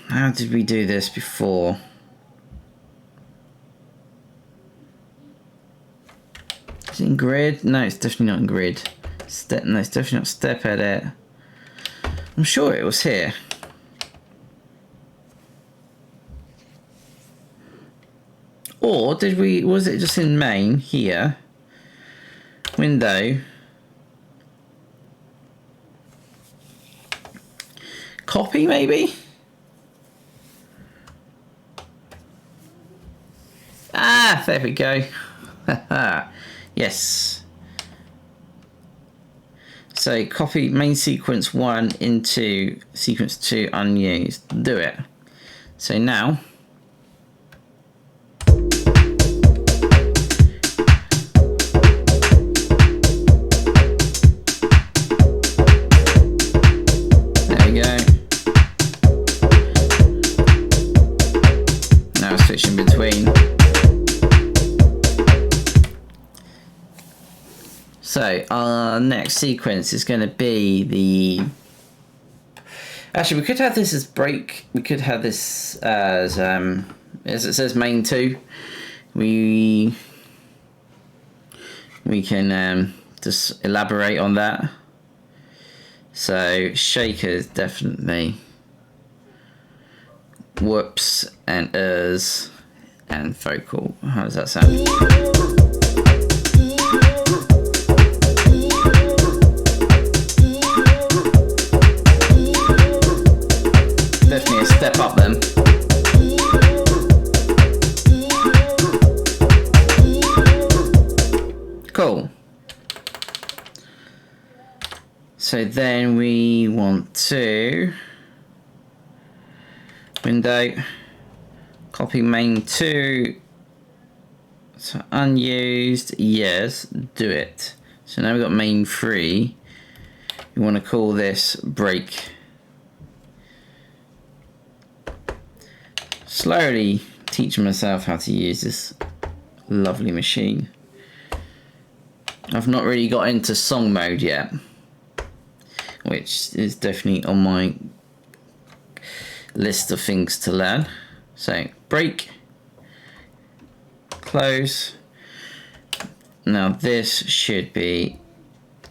How did we do this before? Is it in grid? No, it's definitely not in grid. No, it's definitely not step edit. I'm sure it was here. Or did we, was it just in main here? Window. Copy maybe? Ah, there we go. Yes. So copy main sequence 1 into sequence 2 unused. Do it. So now in between. So our next sequence is going to be the. Actually, we could have this as break. We could have this as it says main 2. We can just elaborate on that. So shakers definitely. Whoops and and vocal. How does that sound? Definitely a step up then. Cool. So then we want to window, copy main 2, so unused, yes, do it. So now we've got main 3, we want to call this break. Slowly teaching myself how to use this lovely machine. I've not really got into song mode yet, which is definitely on my list of things to learn. So break, close. Now this should be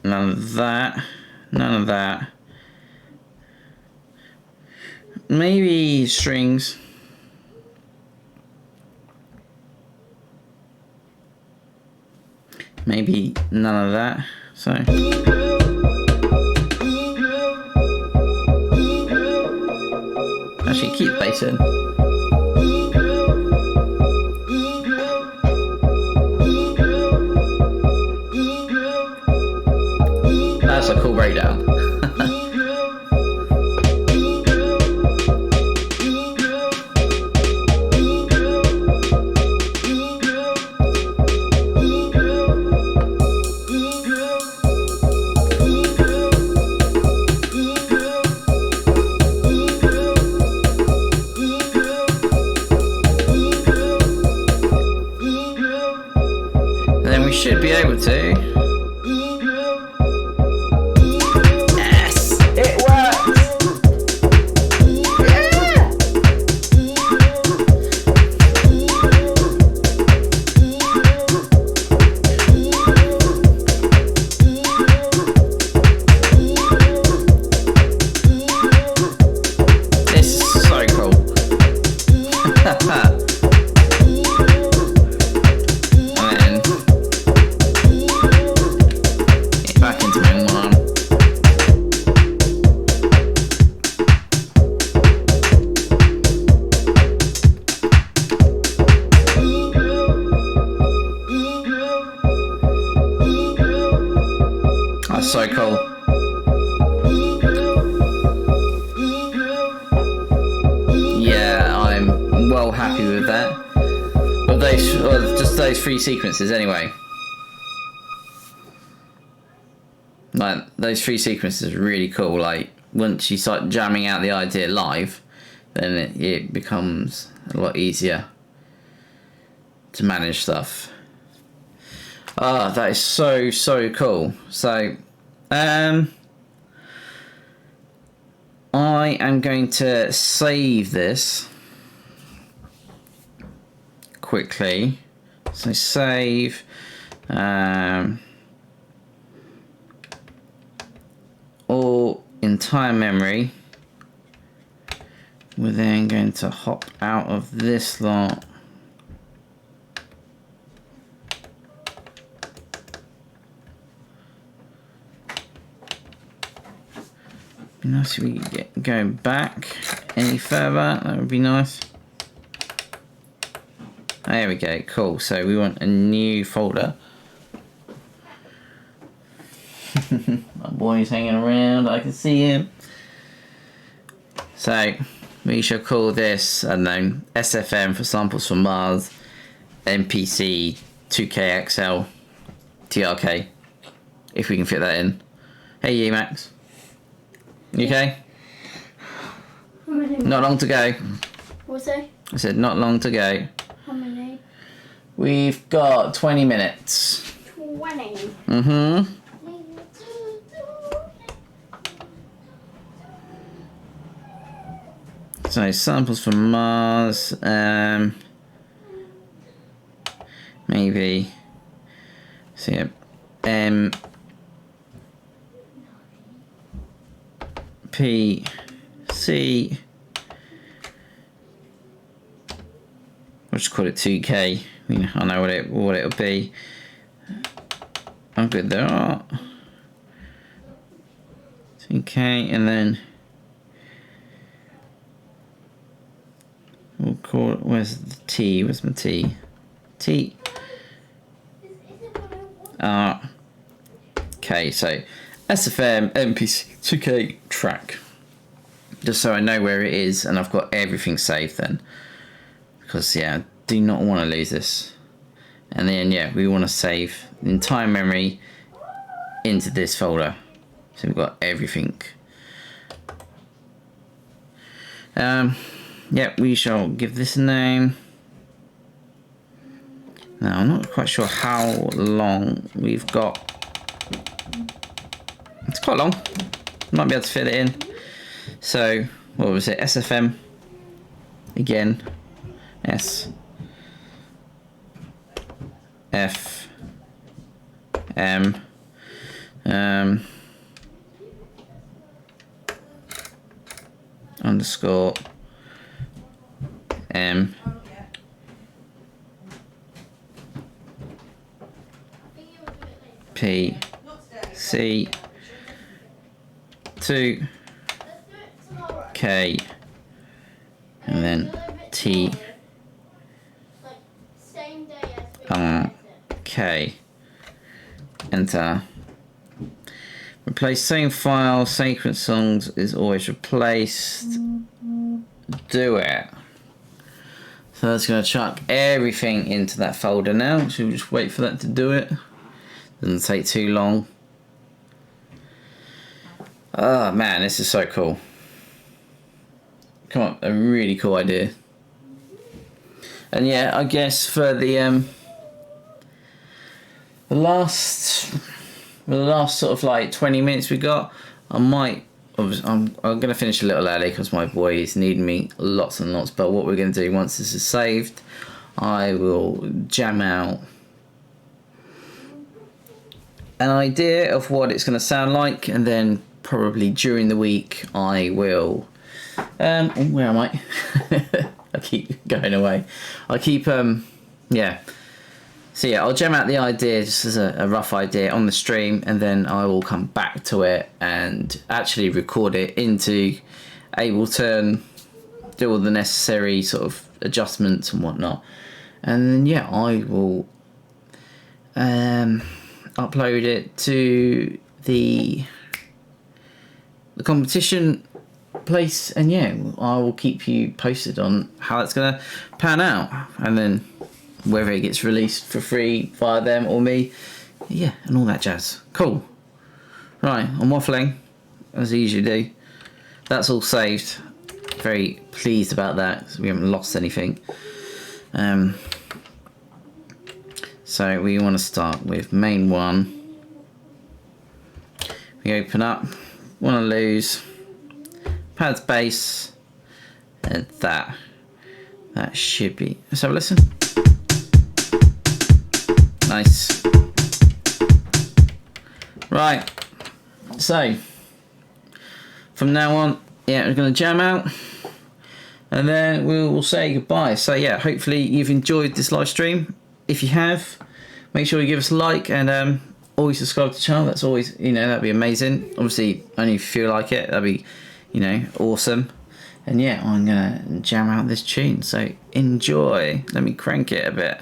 none of that, none of that. Maybe strings. Maybe none of that. So actually keep bass in. That's a cool breakdown. Should be able to. Yes, it works. Yeah. This is so cool. That's so cool. Yeah, I'm well happy with that. But just those 3 sequences anyway. Like those 3 sequences are really cool. Like once you start jamming out the idea live, then it becomes a lot easier to manage stuff. Ah, that is so cool. So I am going to save this quickly. So save all entire memory. We're then going to hop out of this lot. Be nice if we could get going back any further. That would be nice. There we go. Cool. So we want a new folder. My boy's hanging around. I can see him. So we shall call this, I don't know, SFM for samples from Mars, MPC2500 TRK, if we can fit that in. Hey, you, Max. You okay? How many? Not long to go. What's it? I said not long to go. How many? We've got 20 minutes. 20. Mm-hmm. So samples from Mars, maybe, see it, MPC, we'll just call it 2K, I know what it'll be. I'm good there are 2K, and then we'll call it, where's the T? Where's my T? T. Okay, so SFM MPC 2K track. Just so I know where it is and I've got everything saved then. Because yeah, I do not want to lose this. And then yeah, we want to save the entire memory into this folder. So we've got everything. Yeah, we shall give this a name. Now, I'm not quite sure how long we've got. It's quite long. Might be able to fit it in. So, what was it? SFM. Again. S. F. M. Underscore. M. P. C. 2. K. And then T. K. Enter. Replace same file, sequence songs is always replaced. Do it. So that's going to chuck everything into that folder now. So we'll just wait for that to do it. Doesn't take too long. Oh man, this is so cool. Come on, a really cool idea. And yeah, I guess for the last sort of like 20 minutes we got, I'm gonna finish a little early because my boy is needing me lots and lots. But what we're gonna do once this is saved, I will jam out an idea of what it's gonna sound like, and then probably during the week I will. Where am I? I keep going away. I keep yeah. So yeah, I'll jam out the idea just as a rough idea on the stream, and then I will come back to it and actually record it into Ableton, do all the necessary sort of adjustments and whatnot, and then yeah, I will upload it to the competition place, and yeah, I will keep you posted on how it's gonna pan out, and then whether it gets released for free via them or me, yeah, and all that jazz. Cool. Right, I'm waffling as I usually do. That's all saved. very pleased about that. We haven't lost anything. So we want to start with main 1. We open up, want to lose, pads base, and that should be. Let's have a listen. Nice. Right. So from now on, yeah, we're going to jam out, and then we'll say goodbye. So yeah, hopefully you've enjoyed this live stream. If you have, make sure you give us a like, and always subscribe to the channel. That's always, that'd be amazing. Obviously, only if you feel like it, that'd be, awesome. And yeah, I'm gonna jam out this tune. So enjoy. Let me crank it a bit.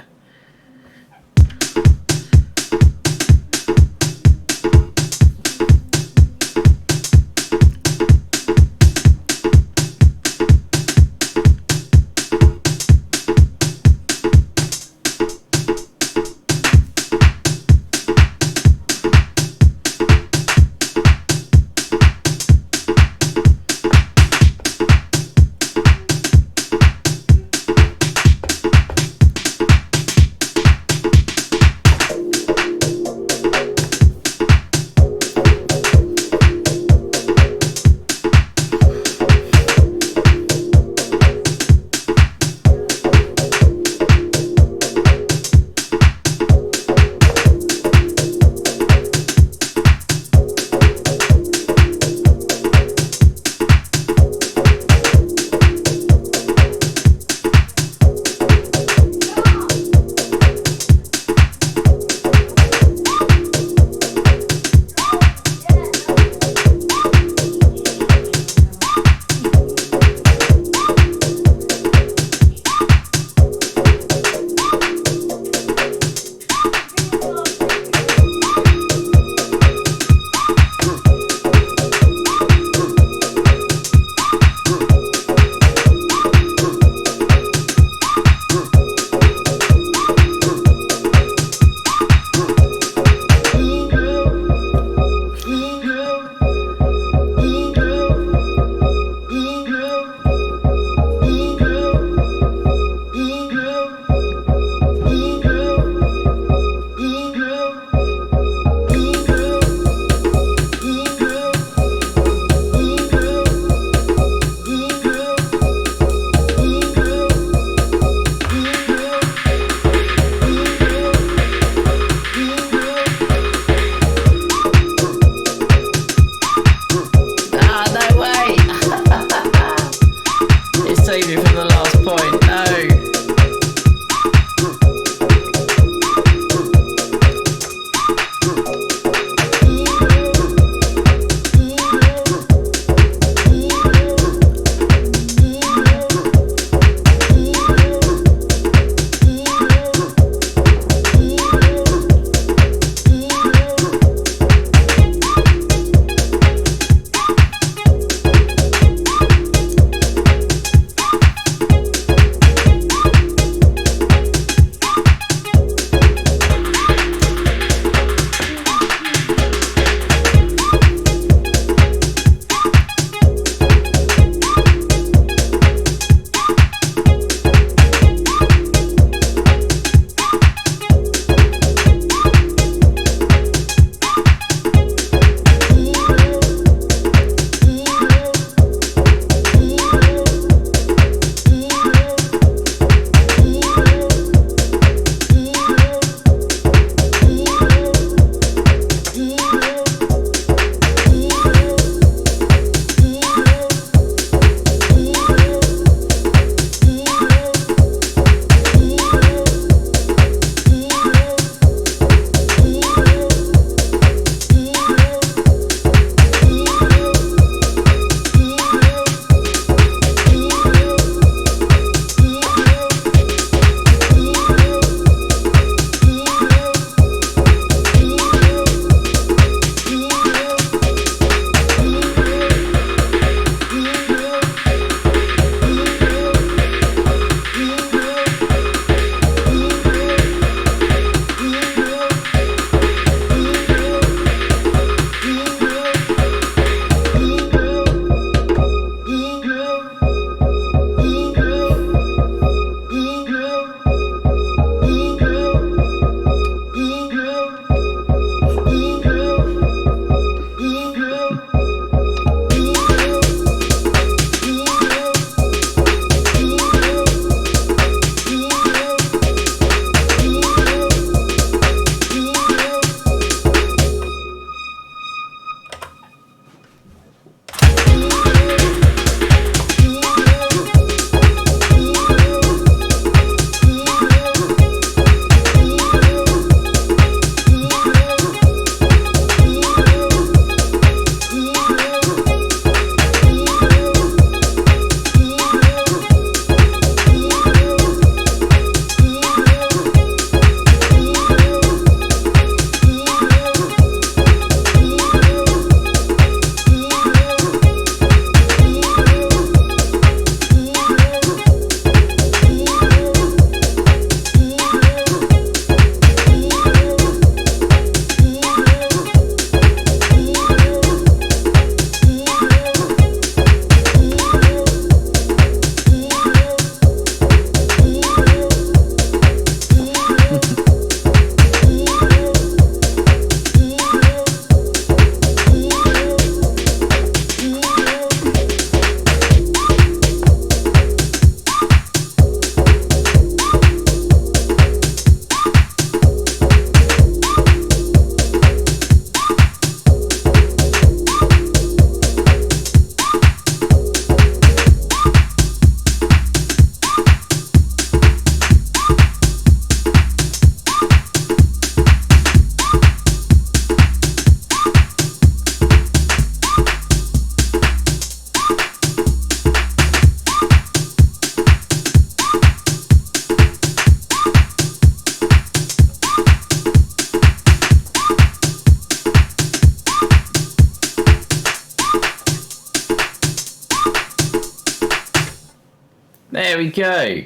there we go.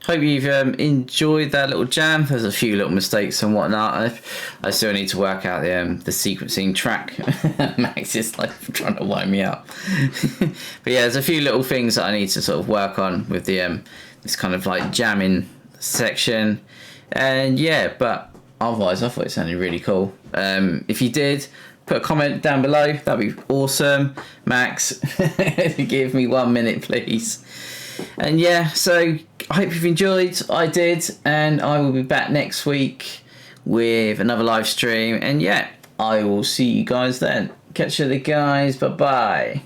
Hope you've enjoyed that little jam. There's a few little mistakes and whatnot. I still need to work out the sequencing track. Max is like trying to wind me up. But yeah, there's a few little things that I need to sort of work on with the this kind of like jamming section. And yeah, but otherwise I thought it sounded really cool. If you did, put a comment down below. That'd be awesome. Max, give me 1 minute, please. And yeah, so I hope you've enjoyed. I did, and I will be back next week with another live stream. And yeah, I will see you guys then. Catch you later, guys. Bye bye.